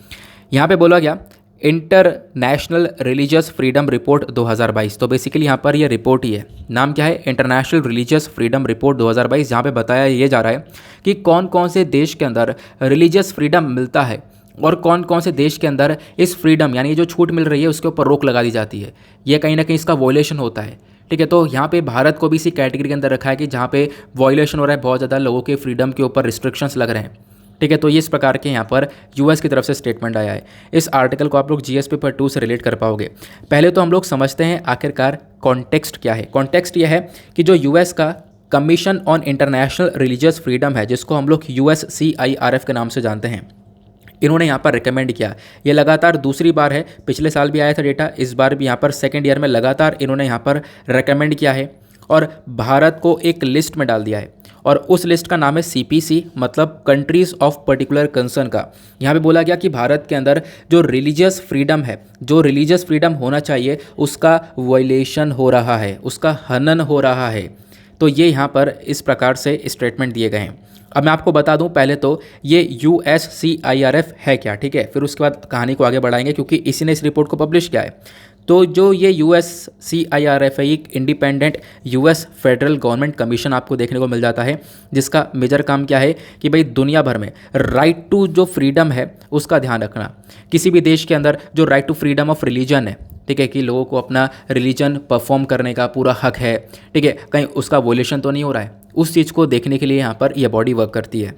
यहाँ पे बोला गया इंटरनेशनल रिलीजियस फ्रीडम रिपोर्ट 2022। तो बेसिकली यहाँ पर ये रिपोर्ट ही है, नाम क्या है, इंटरनेशनल रिलीजियस फ्रीडम रिपोर्ट 2022। जहाँ पे बताया ये जा रहा है कि कौन कौन से देश के अंदर रिलीजियस फ्रीडम मिलता है और कौन कौन से देश के अंदर इस फ्रीडम यानी जो छूट मिल रही है उसके ऊपर रोक लगा दी जाती है, ये कहीं ना कहीं इसका वॉयलेशन होता है, ठीक है। तो यहाँ पे भारत को भी इसी कैटेगरी के अंदर रखा है कि जहाँ पे वॉयलेशन हो रहा है, बहुत ज़्यादा लोगों के फ्रीडम के ऊपर रिस्ट्रिक्शंस लग रहे हैं, ठीक है। तो ये इस प्रकार के यहाँ पर यूएस की तरफ से स्टेटमेंट आया है। इस आर्टिकल को आप लोग जीएस पेपर 2 से रिलेट कर पाओगे। पहले तो हम लोग समझते हैं आखिरकार कॉन्टेक्स्ट क्या है। कॉन्टेक्स्ट ये है कि जो यूएस का commission on international religious freedom है, जिसको हम लोग USCIRF के नाम से जानते हैं, इन्होंने यहाँ पर रिकमेंड किया। ये लगातार दूसरी बार है, पिछले साल भी आया था डेटा, इस बार भी यहाँ पर सेकेंड ईयर में लगातार इन्होंने यहाँ पर रिकमेंड किया है और भारत को एक लिस्ट में डाल दिया है और उस लिस्ट का नाम है CPC, मतलब कंट्रीज़ ऑफ पर्टिकुलर कंसर्न का। यहाँ पे बोला गया कि भारत के अंदर जो रिलीजियस फ्रीडम है, जो रिलीजियस फ्रीडम होना चाहिए, उसका वायलेशन हो रहा है, उसका हनन हो रहा है। तो ये यहाँ पर इस प्रकार से स्टेटमेंट दिए गए हैं। अब मैं आपको बता दूं पहले तो ये USCIRF है क्या, ठीक है, फिर उसके बाद कहानी को आगे बढ़ाएंगे क्योंकि इसी ने इस रिपोर्ट को पब्लिश किया है। तो जो ये USCIRF है, एक independent US federal government commission आपको देखने को मिल जाता है, जिसका मेजर काम क्या है कि भाई दुनिया भर में राइट टू जो फ्रीडम है उसका ध्यान रखना। किसी भी देश के अंदर जो right to freedom of religion है, ठीक है, कि लोगों को अपना रिलीजन परफॉर्म करने का पूरा हक है, ठीक है, कहीं उसका वोलेशन तो नहीं हो रहा है, उस चीज़ को देखने के लिए यहाँ पर यह बॉडी वर्क करती है।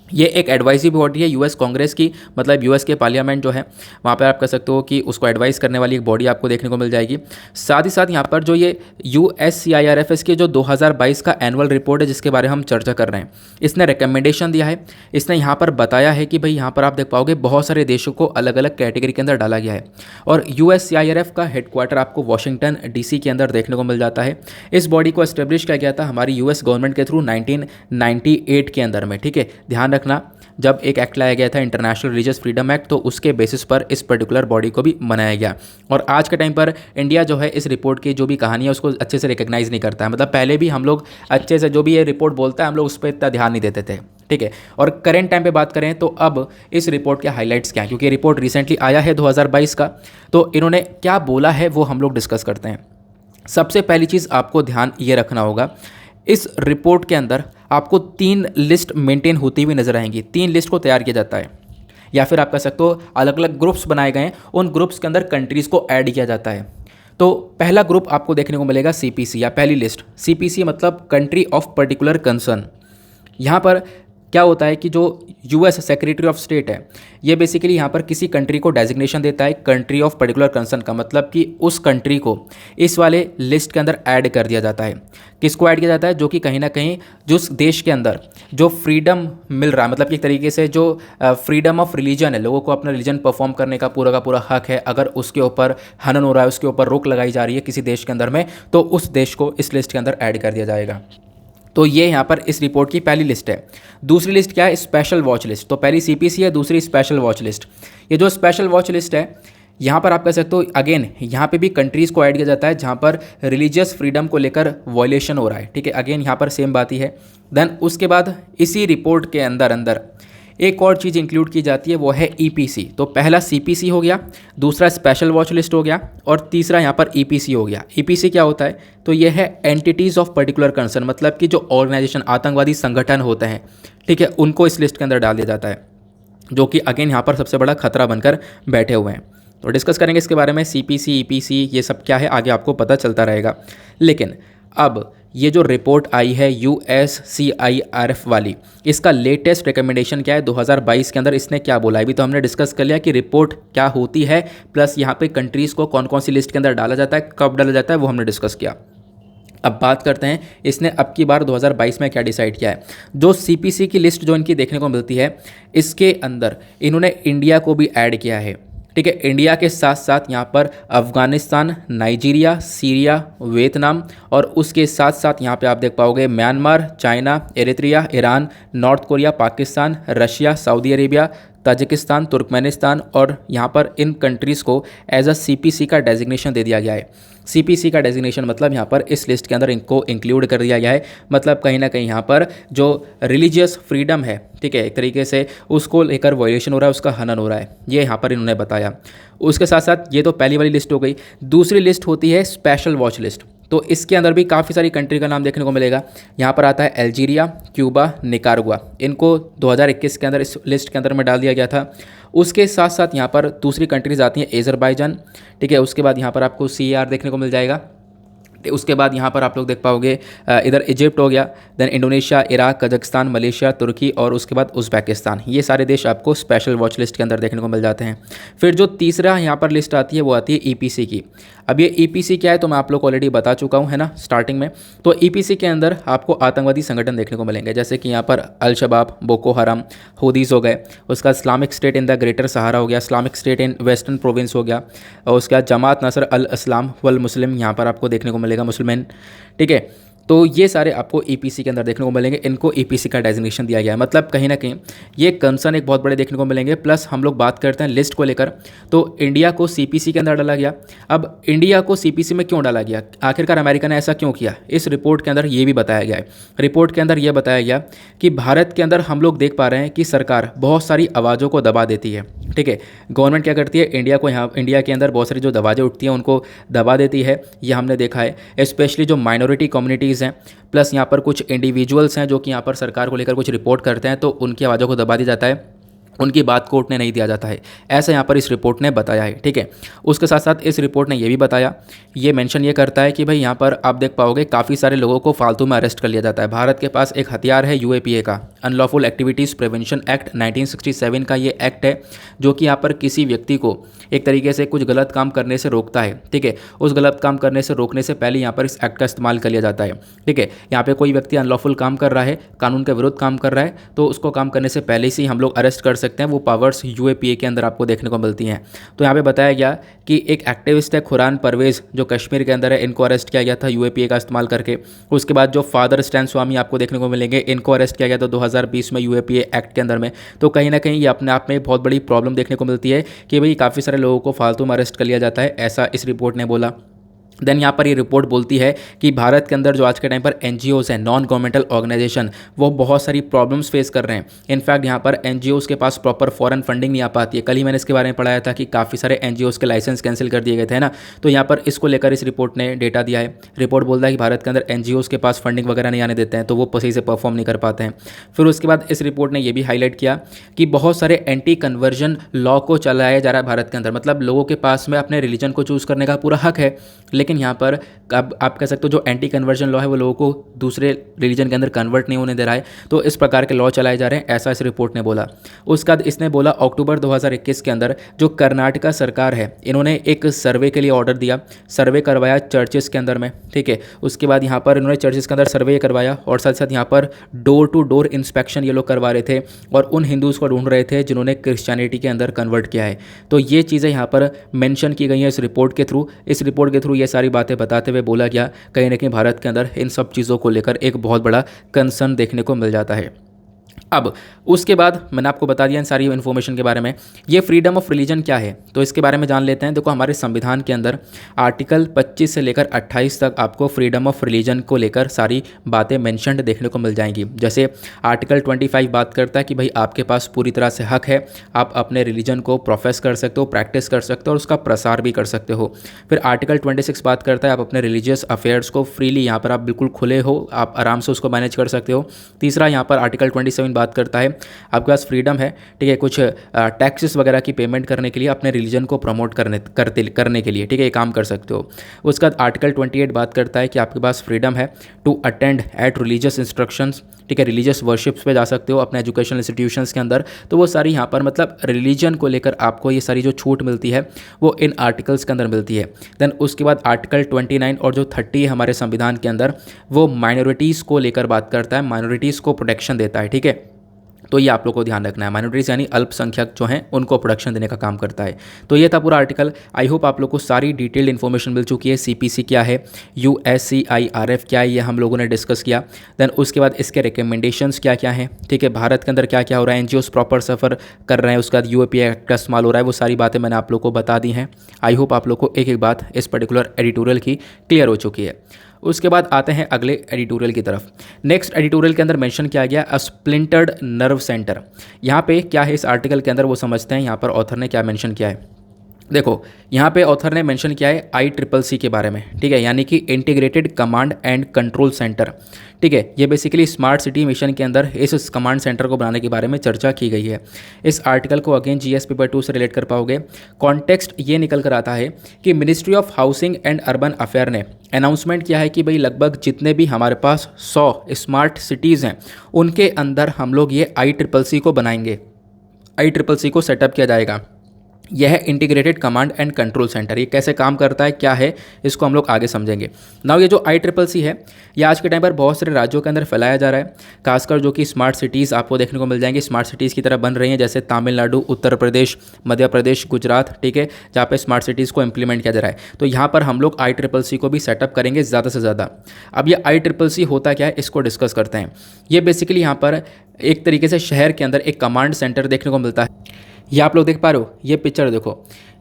ये एक एडवाइजरी बॉडी है US कांग्रेस की, मतलब US के पार्लियामेंट जो है वहाँ पर आप कह सकते हो कि उसको एडवाइस करने वाली एक बॉडी आपको देखने को मिल जाएगी। साथ ही साथ यहाँ पर जो ये USCIRF के जो 2022 का एनुअल रिपोर्ट है जिसके बारे में हम चर्चा कर रहे हैं, इसने रिकमेंडेशन दिया है। इसने यहाँ पर बताया है कि भाई यहाँ पर आप देख पाओगे बहुत सारे देशों को अलग अलग कैटेगरी के अंदर डाला गया है और USCIRF का हेडक्वार्टर आपको वाशिंगटन DC के अंदर देखने को मिल जाता है। इस बॉडी को एस्टेब्लिश किया गया था हमारी US गवर्नमेंट के थ्रू 1998 के अंदर में, ठीक है। ध्यान रखना, जब एक एक्ट लाया गया था इंटरनेशनल रिलीजियस फ्रीडम एक्ट, तो उसके बेसिस पर इस पर्टिकुलर बॉडी को भी बनाया गया। और आज के टाइम पर इंडिया जो है इस रिपोर्ट की जो भी कहानी है उसको अच्छे से रिकग्नाइज नहीं करता है। मतलब पहले भी हम लोग अच्छे से जो भी ये रिपोर्ट बोलता है हम लोग उस पर इतना ध्यान नहीं देते थे, ठीक है। और करेंट टाइम पे बात करें तो अब इस रिपोर्ट के हाईलाइट्स क्या हैं, क्योंकि ये रिपोर्ट रिसेंटली आया है 2022 का, तो इन्होंने क्या बोला है वो हम लोग डिस्कस करते हैं। सबसे पहली चीज़ आपको ध्यान ये रखना होगा, इस रिपोर्ट के अंदर आपको 3 लिस्ट मेंटेन होती हुई नजर आएंगी। 3 लिस्ट को तैयार किया जाता है या फिर आप कह सकते हो अलग अलग ग्रुप्स बनाए गए हैं, उन ग्रुप्स के अंदर कंट्रीज़ को ऐड किया जाता है। तो पहला ग्रुप आपको देखने को मिलेगा CPC या पहली लिस्ट। CPC मतलब कंट्री ऑफ पर्टिकुलर कंसर्न। यहाँ पर क्या होता है कि जो US सेक्रेटरी ऑफ स्टेट है, ये बेसिकली यहाँ पर किसी कंट्री को डेजिग्नेशन देता है कंट्री ऑफ पर्टिकुलर कंसर्न का, मतलब कि उस कंट्री को इस वाले लिस्ट के अंदर ऐड कर दिया जाता है। किसको ऐड किया जाता है, जो कि कहीं ना कहीं जिस देश के अंदर जो फ्रीडम मिल रहा है, मतलब कि एक तरीके से जो फ्रीडम ऑफ रिलीजन है, लोगों को अपना रिलीजन परफॉर्म करने का पूरा हक है, अगर उसके ऊपर हनन हो रहा है, उसके ऊपर रोक लगाई जा रही है किसी देश के अंदर में, तो उस देश को इस लिस्ट के अंदर ऐड कर दिया जाएगा। तो ये यहाँ पर इस रिपोर्ट की पहली लिस्ट है। दूसरी लिस्ट क्या है, स्पेशल वॉच लिस्ट। तो पहली CPC है, दूसरी स्पेशल वॉच लिस्ट। ये जो स्पेशल वॉच लिस्ट है, यहाँ पर आप कह सकते हो अगेन यहाँ पे भी कंट्रीज़ को ऐड किया जाता है जहाँ पर रिलीजियस फ्रीडम को लेकर वॉयलेशन हो रहा है, ठीक है। अगेन यहाँ पर सेम बात ही है। देन उसके बाद इसी रिपोर्ट के अंदर एक और चीज़ इंक्लूड की जाती है, वो है EPC। तो पहला CPC हो गया, दूसरा स्पेशल वॉच लिस्ट हो गया और तीसरा यहाँ पर EPC हो गया। EPC क्या होता है, तो ये है एंटिटीज़ ऑफ पर्टिकुलर कंसर्न, मतलब कि जो ऑर्गेनाइजेशन आतंकवादी संगठन होते हैं, ठीक है, उनको इस लिस्ट के अंदर डाल दिया जाता है, जो कि अगेन यहाँ पर सबसे बड़ा खतरा बनकर बैठे हुए हैं। तो डिस्कस करेंगे इसके बारे में, CPC EPC ये सब क्या है आगे आपको पता चलता रहेगा। लेकिन अब ये जो रिपोर्ट आई है USCIRF वाली, इसका लेटेस्ट रिकमेंडेशन क्या है 2022 के अंदर, इसने क्या बोला है। अभी तो हमने डिस्कस कर लिया कि रिपोर्ट क्या होती है, प्लस यहाँ पे कंट्रीज़ को कौन कौन सी लिस्ट के अंदर डाला जाता है, कब डाला जाता है, वो हमने डिस्कस किया। अब बात करते हैं इसने अब की बार 2022 में क्या डिसाइड किया है। जो CPC की लिस्ट जो इनकी देखने को मिलती है, इसके अंदर इन्होंने इंडिया को भी ऐड किया है, ठीक है। इंडिया के साथ साथ यहाँ पर अफ़गानिस्तान, नाइजीरिया, सीरिया, वियतनाम और उसके साथ साथ यहाँ पे आप देख पाओगे Myanmar, China, Eritrea, Iran, North Korea, Pakistan, Russia, Saudi Arabia, Tajikistan, Turkmenistan और यहाँ पर इन कंट्रीज़ को एज अ CPC का डेजिग्नेशन दे दिया गया है। CPC का डेजिग्नेशन मतलब यहाँ पर इस लिस्ट के अंदर इनको इंक्लूड कर दिया गया है। मतलब कहीं ना कहीं यहाँ पर जो रिलीजियस फ्रीडम है, ठीक है, एक तरीके से उसको लेकर वायलेशन हो रहा है, उसका हनन हो रहा है, ये यहाँ पर इन्होंने बताया। उसके साथ साथ ये तो पहली वाली लिस्ट हो गई। दूसरी लिस्ट होती है स्पेशल वॉच लिस्ट। तो इसके अंदर भी काफ़ी सारी कंट्री का नाम देखने को मिलेगा। यहाँ पर आता है अल्जीरिया, क्यूबा, निकारागुआ। इनको 2021 के अंदर इस लिस्ट के अंदर में डाल दिया गया था। उसके साथ साथ यहाँ पर दूसरी कंट्रीज आती हैं, अज़रबैजान, ठीक है। उसके बाद यहाँ पर आपको CAR देखने को मिल जाएगा। उसके बाद यहाँ पर आप लोग देख पाओगे इधर इजिप्ट हो गया, then Indonesia, Iraq, Kazakhstan, Malaysia, तुर्की और उसके बाद उज़्बेकिस्तान। ये सारे देश आपको स्पेशल वॉच लिस्ट के अंदर देखने को मिल जाते हैं। फिर जो तीसरा यहाँ पर लिस्ट आती है वो आती है EPC की। अब ये EPC क्या है तो मैं आप लोग को ऑलरेडी बता चुका हूँ, है ना, स्टार्टिंग में। तो EPC के अंदर आपको आतंकवादी संगठन देखने को मिलेंगे, जैसे कि यहाँ पर अल शबाब, बोको हराम, हूदीज़ हो गए। उसका Islamic State in the Greater Sahara हो गया, Islamic State in Western Province हो गया, और उसके बाद जमात नसर अल इस्लाम वल मुस्लिम यहाँ पर आपको देखने को मिलेगा, मुसलमान, ठीक है। तो ये सारे आपको EPC के अंदर देखने को मिलेंगे। इनको EPC का डेजिग्नेशन दिया गया है। मतलब कहीं ना कहीं ये कंसर्न एक बहुत बड़े देखने को मिलेंगे। प्लस हम लोग बात करते हैं लिस्ट को लेकर, तो इंडिया को CPC के अंदर डाला गया। अब इंडिया को CPC में क्यों डाला गया, आखिरकार अमेरिका ने ऐसा क्यों किया, इस रिपोर्ट के अंदर ये भी बताया गया है। रिपोर्ट के अंदर यह बताया गया कि भारत के अंदर हम लोग देख पा रहे हैं कि सरकार बहुत सारी आवाज़ों को दबा देती है, ठीक है। गवर्नमेंट क्या करती है, इंडिया के अंदर बहुत सारी जो आवाज़ें उठती हैं उनको दबा देती है, ये हमने देखा है। स्पेशली जो माइनॉरिटी कम्युनिटीज़ हैं, प्लस यहाँ पर कुछ इंडिविजुअल्स हैं जो कि यहाँ पर सरकार को लेकर कुछ रिपोर्ट करते हैं, तो उनकी आवाज़ों को दबा दिया जाता है, उनकी बात को उठने नहीं दिया जाता है। ऐसा यहाँ पर इस रिपोर्ट ने बताया है, ठीक है। उसके साथ साथ इस रिपोर्ट ने ये भी बताया, ये मेंशन ये करता है कि भाई यहाँ पर आप देख पाओगे काफ़ी सारे लोगों को फालतू में अरेस्ट कर लिया जाता है। भारत के पास एक हथियार है UAPA का, अनलॉफुल एक्टिविटीज़ प्रिवेंशन एक्ट 1967 का ये एक्ट है, जो कि यहाँ पर किसी व्यक्ति को एक तरीके से कुछ गलत काम करने से रोकता है, ठीक है। उस गलत काम करने से रोकने से पहले यहाँ पर इस एक्ट का इस्तेमाल कर लिया जाता है, ठीक है। यहाँ पे कोई व्यक्ति अनलॉफुल काम कर रहा है, कानून के विरुद्ध काम कर रहा है, तो उसको काम करने से पहले से ही हम लोग अरेस्ट कर सकते हैं। वो पावर्स UAPA के अंदर आपको देखने को मिलती हैं। तो यहाँ पे बताया गया कि एक एक्टिविस्ट है खुरान परवेज़, जो कश्मीर के अंदर है, इनको अरेस्ट किया गया था UAPA का इस्तेमाल करके। उसके बाद जो फादर स्टैन स्वामी आपको देखने को मिलेंगे, इनको अरेस्ट किया गया था 2020 में UAPA एक्ट के अंदर में। तो कहीं ना कहीं ये अपने आप में बहुत बड़ी प्रॉब्लम देखने को मिलती है कि भाई काफ़ी सारे लोगों को फालतू में अरेस्ट कर लिया जाता है, ऐसा इस रिपोर्ट ने बोला। देन यहाँ पर ये रिपोर्ट बोलती है कि भारत के अंदर जो आज के टाइम पर NGOs हैं, नॉन गवर्नमेंटल ऑर्गेनाइजेशन, वो बहुत सारी प्रॉब्लम्स फेस कर रहे हैं। इनफैक्ट यहाँ पर NGOs के पास प्रॉपर फॉरेन फंडिंग नहीं आ पाती है। कल ही मैंने इसके बारे में पढ़ाया था कि काफ़ी सारे NGOs के लाइसेंस कैंसिल कर दिए गए थे ना। तो यहाँ पर इसको लेकर इस रिपोर्ट ने डेटा दिया है। रिपोर्ट बोलता है कि भारत के अंदर NGOs के पास फंडिंग वगैरह नहीं आने देते हैं, तो वो सही से परफॉर्म नहीं कर पाते हैं। फिर उसके बाद इस रिपोर्ट ने ये भी हाईलाइट किया कि बहुत सारे एंटी कन्वर्जन लॉ को चलाया जा रहा है भारत के अंदर। मतलब लोगों के पास में अपने रिलीजन को चूज़ करने का पूरा हक है, लेकिन यहाँ पर अब आप कह सकते हो जो एंटी कन्वर्जन लॉ है वो लोगों को दूसरे रिलीजन के अंदर कन्वर्ट नहीं होने दे रहा है। तो इस प्रकार के लॉ चलाए जा रहे हैं, ऐसा इस रिपोर्ट ने बोला। उसके बाद इसने बोला अक्टूबर 2021 के अंदर जो कर्नाटका सरकार है, इन्होंने एक सर्वे के लिए ऑर्डर दिया, सर्वे करवाया चर्चेस के अंदर में, ठीक है। उसके बाद यहाँ पर इन्होंने चर्चेस के अंदर सर्वे करवाया और साथ साथ यहाँ पर डोर टू डोर इंस्पेक्शन ये लोग करवा रहे थे और उन हिंदूज़ को ढूंढ रहे थे जिन्होंने क्रिश्चियनिटी के अंदर कन्वर्ट किया है। तो ये चीज़ें यहाँ पर मेंशन की गई हैं इस रिपोर्ट के थ्रू। इस रिपोर्ट के थ्रू ये सारी बातें बताते हुए बोला गया कहीं ना कहीं भारत के अंदर इन सब चीज़ों को लेकर एक बहुत बड़ा कंसर्न देखने को मिल जाता है। अब उसके बाद मैंने आपको बता दिया इन सारी इन्फॉर्मेशन के बारे में। ये फ्रीडम ऑफ रिलीजन क्या है तो इसके बारे में जान लेते हैं। देखो हमारे संविधान के अंदर आर्टिकल 25 से लेकर 28 तक आपको फ्रीडम ऑफ रिलीजन को लेकर सारी बातें मेंशन्ड देखने को मिल जाएंगी। जैसे आर्टिकल 25 बात करता है कि भाई आपके पास पूरी तरह से हक है, आप अपने रिलीजन को प्रोफेस कर सकते हो, प्रैक्टिस कर सकते हो और उसका प्रसार भी कर सकते हो। फिर आर्टिकल 26 बात करता है आप अपने रिलीजियस अफेयर्स को फ्रीली, यहाँ पर आप बिल्कुल खुले हो, आप आराम से उसको मैनेज कर सकते हो। तीसरा यहाँ पर आर्टिकल 27 बात करता है आपके पास फ्रीडम है, ठीक है, कुछ टैक्सेस वगैरह की पेमेंट करने के लिए, अपने रिलीजन को प्रमोट करने के लिए, ठीक है, ये काम कर सकते हो। उसके बाद आर्टिकल 28 बात करता है कि आपके पास फ्रीडम है to attend at religious instructions, ठीक है, रिलीजियस वर्शिप्स पे जा सकते हो अपने एजुकेशनल इंस्टीट्यूशंस के अंदर। तो वो सारी यहाँ पर मतलब रिलीजन को लेकर आपको ये सारी जो छूट मिलती है वो इन आर्टिकल्स के अंदर मिलती है। देन उसके बाद आर्टिकल 29 और जो 30 है हमारे संविधान के अंदर, वो माइनॉरिटीज़ को लेकर बात करता है, माइनॉरिटीज़ को प्रोटेक्शन देता है, ठीक है। तो ये आप लोग को ध्यान रखना है। माइनॉरिटीज़ यानी अल्पसंख्यक जो हैं उनको प्रोडक्शन देने का काम करता है। तो ये था पूरा आर्टिकल। आई होप आप लोग को सारी डिटेल्ड इन्फॉर्मेशन मिल चुकी है। सीपीसी क्या है, यूएससीआईआरएफ क्या है, ये हम लोगों ने डिस्कस किया। देन उसके बाद इसके रिकमेंडेशंस क्या क्या हैं, ठीक है, भारत के अंदर क्या क्या हो रहा है, एनजीओस प्रॉपर सफ़र कर रहे हैं, उसके बाद यूएपी एक्ट का इस्तेमाल हो रहा है, वो सारी बातें मैंने आप लोग को बता दी हैं। आई होप आप लोग को एक एक बात इस पर्टिकुलर एडिटोरियल की क्लियर हो चुकी है। उसके बाद आते हैं अगले एडिटोरियल की तरफ। नेक्स्ट एडिटोरियल के अंदर मेंशन किया गया अ स्प्लिंटर्ड नर्व सेंटर। यहाँ पे क्या है इस आर्टिकल के अंदर वो समझते हैं। यहाँ पर ऑथर ने क्या मेंशन किया है, देखो यहाँ पे ऑथर ने मेंशन किया है ICCC के बारे में, ठीक है, यानी कि integrated command and control centre, ठीक है। ये बेसिकली स्मार्ट सिटी मिशन के अंदर इस कमांड सेंटर को बनाने के बारे में चर्चा की गई है। इस आर्टिकल को अगेन GS पेपर 2 से रिलेट कर पाओगे। कॉन्टेक्स्ट ये निकल कर आता है कि ministry of housing and urban affair ने अनाउंसमेंट किया है कि भाई लगभग जितने भी हमारे पास 100 स्मार्ट सिटीज़ हैं उनके अंदर हम लोग ये ICCC को बनाएंगे, ICCC को सेटअप किया जाएगा। यह है integrated command and control centre. ये कैसे काम करता है, क्या है, इसको हम लोग आगे समझेंगे। नाउ ये जो ICCC है ये आज के टाइम पर बहुत सारे राज्यों के अंदर फैलाया जा रहा है, खासकर जो कि स्मार्ट सिटीज़ आपको देखने को मिल जाएंगी, स्मार्ट सिटीज़ की तरह बन रही हैं, जैसे तमिलनाडु, उत्तर प्रदेश, मध्य प्रदेश, गुजरात, ठीक है, जहाँ पे स्मार्ट सिटीज़ को इंप्लीमेंट किया जा रहा है। तो यहाँ पर हम लोग ICCC को भी सेटअप करेंगे ज़्यादा से ज़्यादा। अब ये ICCC होता क्या है इसको डिस्कस करते हैं। ये बेसिकली यहाँ पर एक तरीके से शहर के अंदर एक कमांड सेंटर देखने को मिलता है। ये आप लोग देख पा रहे हो, ये पिक्चर देखो,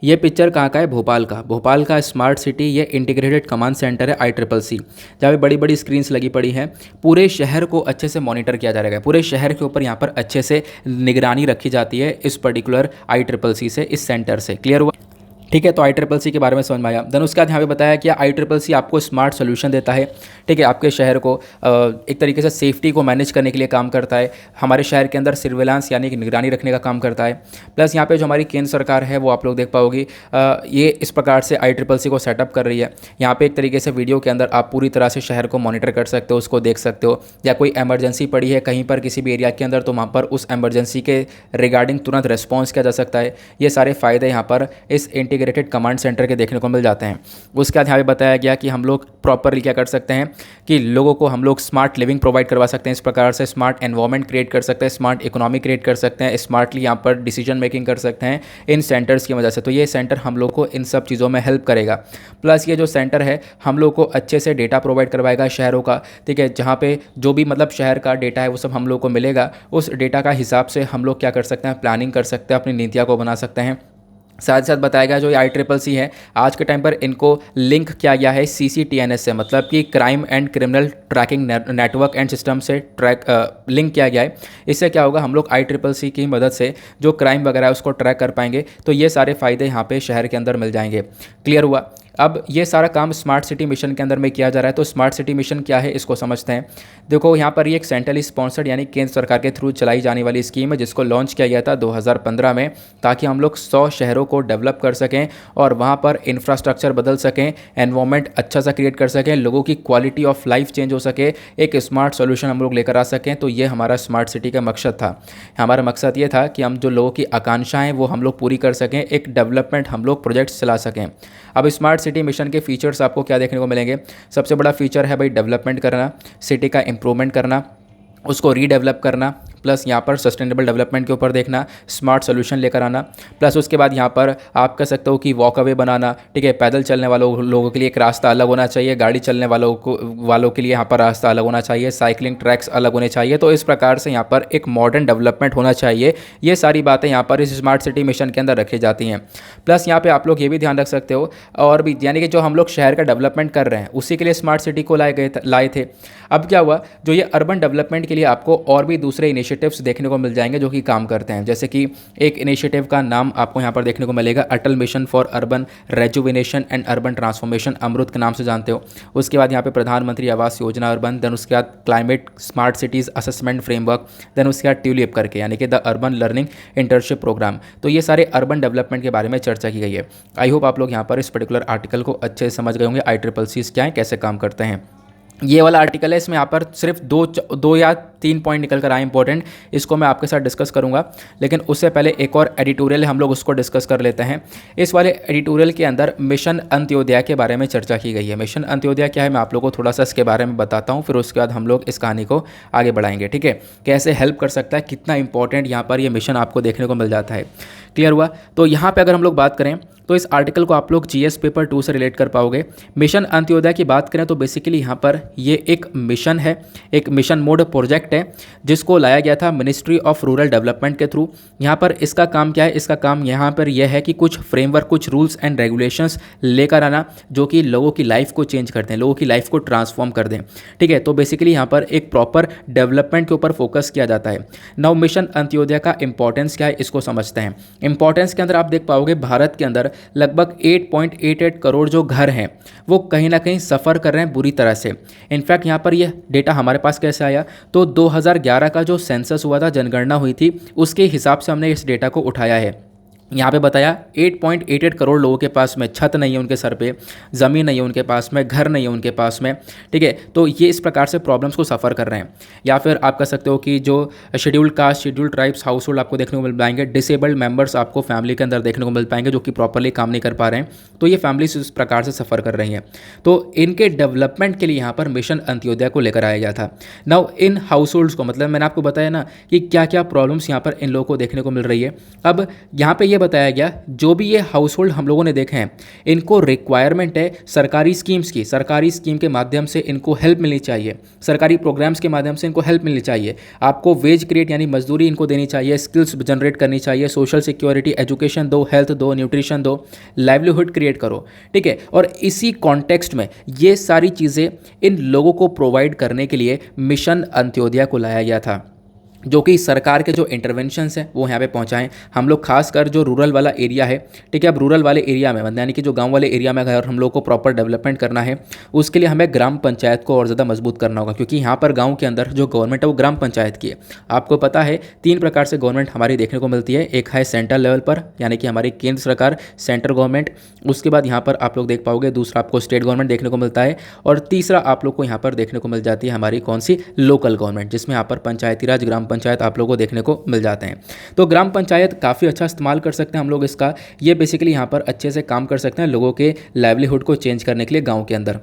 ये पिक्चर कहाँ का है, भोपाल का स्मार्ट सिटी, ये इंटीग्रेटेड कमांड सेंटर है ICCC, जहाँ पे बड़ी बड़ी स्क्रीन्स लगी पड़ी हैं। पूरे शहर को अच्छे से मॉनिटर किया जा रहा है, पूरे शहर के ऊपर यहाँ पर अच्छे से निगरानी रखी जाती है इस पर्टिकुलर ICCC से, इस सेंटर से। क्लियर हुआ, ठीक है। तो ICCC के बारे में समझ में आया। देन उसके बाद यहाँ पे बताया कि ICCC आपको स्मार्ट सोल्यूशन देता है, ठीक है, आपके शहर को एक तरीके से सेफ्टी को मैनेज करने के लिए काम करता है, हमारे शहर के अंदर सर्विलांस यानी कि निगरानी रखने का काम करता है। प्लस यहाँ पे जो हमारी केंद्र सरकार है वो आप लोग देख पाओगे, ये इस प्रकार से ICCC को सेटअप कर रही है। यहाँ पे एक तरीके से वीडियो के अंदर आप पूरी तरह से शहर को मॉनिटर कर सकते हो, उसको देख सकते हो, या कोई एमरजेंसी पड़ी है कहीं पर किसी भी एरिया के अंदर तो वहाँ पर उस एमरजेंसी के रिगार्डिंग तुरंत रिस्पॉन्स किया जा सकता है। ये सारे फ़ायदे यहाँ पर इस इंटीग्रेटेड कमांड सेंटर के देखने को मिल जाते हैं। उसके बाद यहाँ पे बताया गया कि हम लोग प्रॉपरली क्या कर सकते हैं कि लोगों को हम लोग स्मार्ट लिविंग प्रोवाइड करवा सकते हैं, इस प्रकार से स्मार्ट एनवायरनमेंट क्रिएट कर सकते हैं, स्मार्ट इकोनॉमी क्रिएट कर सकते हैं, स्मार्टली यहाँ पर डिसीजन मेकिंग कर सकते हैं इन सेंटर्स की वजह से। तो ये सेंटर हम लोग को इन सब चीज़ों में हेल्प करेगा। प्लस ये जो सेंटर है हम लोग को अच्छे से डेटा प्रोवाइड करवाएगा शहरों का, ठीक है, जहाँ पे जो भी मतलब शहर का डेटा है वो सब हम लोग को मिलेगा। उस डेटा का हिसाब से हम लोग क्या कर सकते हैं, प्लानिंग कर सकते हैं, अपनी नीतियाँ को बना सकते हैं। साथ ही साथ बताया गया जो ये ICCC है आज के टाइम पर इनको लिंक किया गया है CCTNS से, मतलब कि crime and criminal tracking network and system से लिंक किया गया है। इससे क्या होगा, हम लोग ICCC की मदद से जो क्राइम वगैरह है उसको ट्रैक कर पाएंगे। तो ये सारे फ़ायदे यहाँ पे शहर के अंदर मिल जाएंगे। क्लियर हुआ। अब ये सारा काम स्मार्ट सिटी मिशन के अंदर में किया जा रहा है। तो स्मार्ट सिटी मिशन क्या है इसको समझते हैं। देखो यहाँ पर ये एक सेंट्रली स्पॉन्सर्ड यानी केंद्र सरकार के थ्रू चलाई जाने वाली स्कीम है, जिसको लॉन्च किया गया था 2015 में, ताकि हम लोग 100 शहरों को डेवलप कर सकें और वहाँ पर इंफ्रास्ट्रक्चर बदल सकें, एनवायरनमेंट अच्छा सा क्रिएट कर सकें, लोगों की क्वालिटी ऑफ लाइफ चेंज हो सके, एक स्मार्ट सोल्यूशन हम लोग लेकर आ सकें। तो ये हमारा स्मार्ट सिटी का मकसद था। हमारा मकसद ये था कि हम जो लोगों की आकांक्षाएँ वो हम लोग पूरी कर सकें, एक डेवलपमेंट हम लोग प्रोजेक्ट्स चला सकें। अब स्मार्ट सिटी मिशन के फीचर्स आपको क्या देखने को मिलेंगे। सबसे बड़ा फीचर है भाई डेवलपमेंट करना, सिटी का इंप्रूवमेंट करना, उसको रीडेवलप करना, प्लस यहाँ पर सस्टेनेबल डेवलपमेंट के ऊपर देखना, स्मार्ट सोल्यूशन लेकर आना। प्लस उसके बाद यहाँ पर आप कह सकते हो कि वॉक अवे बनाना, ठीक है, पैदल चलने वालों लोगों के लिए एक रास्ता अलग होना चाहिए, गाड़ी चलने वालों के लिए यहाँ पर रास्ता अलग होना चाहिए, साइकिलिंग ट्रैक्स अलग होने चाहिए। तो इस प्रकार से यहाँ पर एक मॉडर्न डेवलपमेंट होना चाहिए। ये सारी बातें यहाँ पर इस स्मार्ट सिटी मिशन के अंदर रखी जाती हैं। प्लस यहाँ पर आप लोग ये भी ध्यान रख सकते हो और भी, यानी कि जो हम लोग शहर का डेवलपमेंट कर रहे हैं उसी के लिए स्मार्ट सिटी को लाए थे। अब क्या हुआ, जो ये अर्बन डेवलपमेंट के लिए आपको और भी दूसरे इनिशिएटिव्स देखने को मिल जाएंगे जो कि काम करते हैं। जैसे कि एक इनिशिएटिव का नाम आपको यहाँ पर देखने को मिलेगा, Atal mission for urban rejuvenation and urban transformation, Amrut के नाम से जानते हो। उसके बाद यहाँ पे प्रधानमंत्री आवास योजना अर्बन, देन उसके बाद climate smart cities assessment framework, then उसके बाद ट्यूलिप करके यानी कि the urban learning internship programme. तो ये सारे अर्बन डेवलपमेंट के बारे में चर्चा की गई है। आई होप आप लोग यहाँ पर इस पर्टिकुलर आर्टिकल को अच्छे से समझ गए होंगे, ICCC क्या है, कैसे काम करते हैं। ये वाला आर्टिकल है, इसमें यहाँ पर सिर्फ दो या तीन पॉइंट निकल कर आए इंपॉर्टेंट, इसको मैं आपके साथ डिस्कस करूँगा। लेकिन उससे पहले एक और एडिटोरियल है, हम लोग उसको डिस्कस कर लेते हैं। इस वाले एडिटोरियल के अंदर मिशन अंत्योदय के बारे में चर्चा की गई है। मिशन अंत्योदय क्या है, मैं आप लोगों को थोड़ा सा इसके बारे में बताता हूँ, फिर उसके बाद हम लोग इस कहानी को आगे बढ़ाएंगे। ठीक है, कैसे हेल्प कर सकता है, कितना इंपॉर्टेंट यहाँ पर ये मिशन आपको देखने को मिल जाता है। क्लियर हुआ? तो यहाँ पे अगर हम लोग बात करें तो इस आर्टिकल को आप लोग जीएस पेपर 2 से रिलेट कर पाओगे। मिशन अंत्योदय की बात करें तो बेसिकली यहाँ पर ये एक मिशन है, एक मिशन मोड प्रोजेक्ट है जिसको लाया गया था मिनिस्ट्री ऑफ रूरल डेवलपमेंट के थ्रू। यहाँ पर इसका काम क्या है, इसका काम यहाँ पर यह है कि कुछ फ्रेमवर्क, कुछ रूल्स एंड रेगुलेशंस लेकर आना जो कि लोगों की लाइफ को चेंज कर दें, लोगों की लाइफ को ट्रांसफॉर्म कर दें। ठीक है, तो बेसिकली यहाँ पर एक प्रॉपर डेवलपमेंट के ऊपर फोकस किया जाता है। नाउ मिशन अंत्योदय का इंपॉर्टेंस क्या है, इसको समझते हैं। इंपॉर्टेंस के अंदर आप देख पाओगे भारत के अंदर लगभग 8.88 करोड़ जो घर हैं वो कहीं ना कहीं सफ़र कर रहे हैं बुरी तरह से। इनफैक्ट यहाँ पर यह डेटा हमारे पास कैसे आया, तो 2011 का जो सेंसस हुआ था, जनगणना हुई थी, उसके हिसाब से हमने इस डेटा को उठाया है। यहाँ पे बताया 8.88 करोड़ लोगों के पास में छत नहीं है, उनके सर पे ज़मीन नहीं है, उनके पास में घर नहीं है, उनके पास में। ठीक है, तो ये इस प्रकार से प्रॉब्लम्स को सफ़र कर रहे हैं। या फिर आप कह सकते हो कि जो scheduled caste, scheduled tribes house hold आपको देखने को मिल पाएंगे, डिसेबल्ड मेंबर्स आपको फैमिली के अंदर देखने को मिल पाएंगे जो कि प्रॉपरली काम नहीं कर पा रहे हैं। तो ये फैमिलीज इस प्रकार से सफ़र कर रही हैं। तो इनके डेवलपमेंट के लिए यहाँ पर मिशन अंत्योदय को लेकर आया गया था। नाउ इन हाउस होल्ड्स को, मतलब मैंने आपको बताया ना कि क्या क्या प्रॉब्लम्स यहाँ पर इन लोगों को देखने को मिल रही है। अब यहाँ पर बताया गया जो भी ये हाउस होल्ड हम लोगों ने देखे हैं, इनको रिक्वायरमेंट है सरकारी स्कीम्स की, सरकारी स्कीम के माध्यम से इनको हेल्प मिलनी चाहिए, सरकारी प्रोग्राम्स के माध्यम से इनको हेल्प मिलनी चाहिए। आपको वेज क्रिएट यानी मजदूरी इनको देनी चाहिए, स्किल्स जनरेट करनी चाहिए, सोशल सिक्योरिटी, एजुकेशन दो, हेल्थ दो, न्यूट्रिशन दो, लाइवलीहुड क्रिएट करो। ठीक है, और इसी कॉन्टेक्स्ट में ये सारी चीज़ें इन लोगों को प्रोवाइड करने के लिए मिशन अंत्योदय को लाया गया था, जो कि सरकार के जो इंटरवेंशंस हैं वो यहाँ पे पहुँचाएं। हम लोग खासकर जो रूरल वाला एरिया है, ठीक है, अब रूरल वाले एरिया में यानी कि जो गांव वाले एरिया में अगर हम लोग को प्रॉपर डेवलपमेंट करना है, उसके लिए हमें ग्राम पंचायत को और ज़्यादा मजबूत करना होगा, क्योंकि यहाँ पर गाँव के अंदर जो गवर्नमेंट है वो ग्राम पंचायत की है। आपको पता है 3 प्रकार से गवर्नमेंट हमारी देखने को मिलती है। एक है सेंट्रल लेवल पर, यानी कि हमारी केंद्र सरकार, सेंट्रल गवर्नमेंट। उसके बाद यहाँ पर आप लोग देख पाओगे दूसरा आपको स्टेट गवर्नमेंट देखने को मिलता है, और तीसरा आप लोग को यहाँ पर देखने को मिल जाती है हमारी कौन सी, लोकल गवर्नमेंट, जिसमें यहाँ पर पंचायती राज, ग्राम पंचायत आप लोगों को देखने को मिल जाते हैं। तो ग्राम पंचायत काफ़ी अच्छा इस्तेमाल कर सकते हैं हम लोग इसका। ये बेसिकली यहाँ पर अच्छे से काम कर सकते हैं लोगों के लाइवलीहुड को चेंज करने के लिए गांव के अंदर।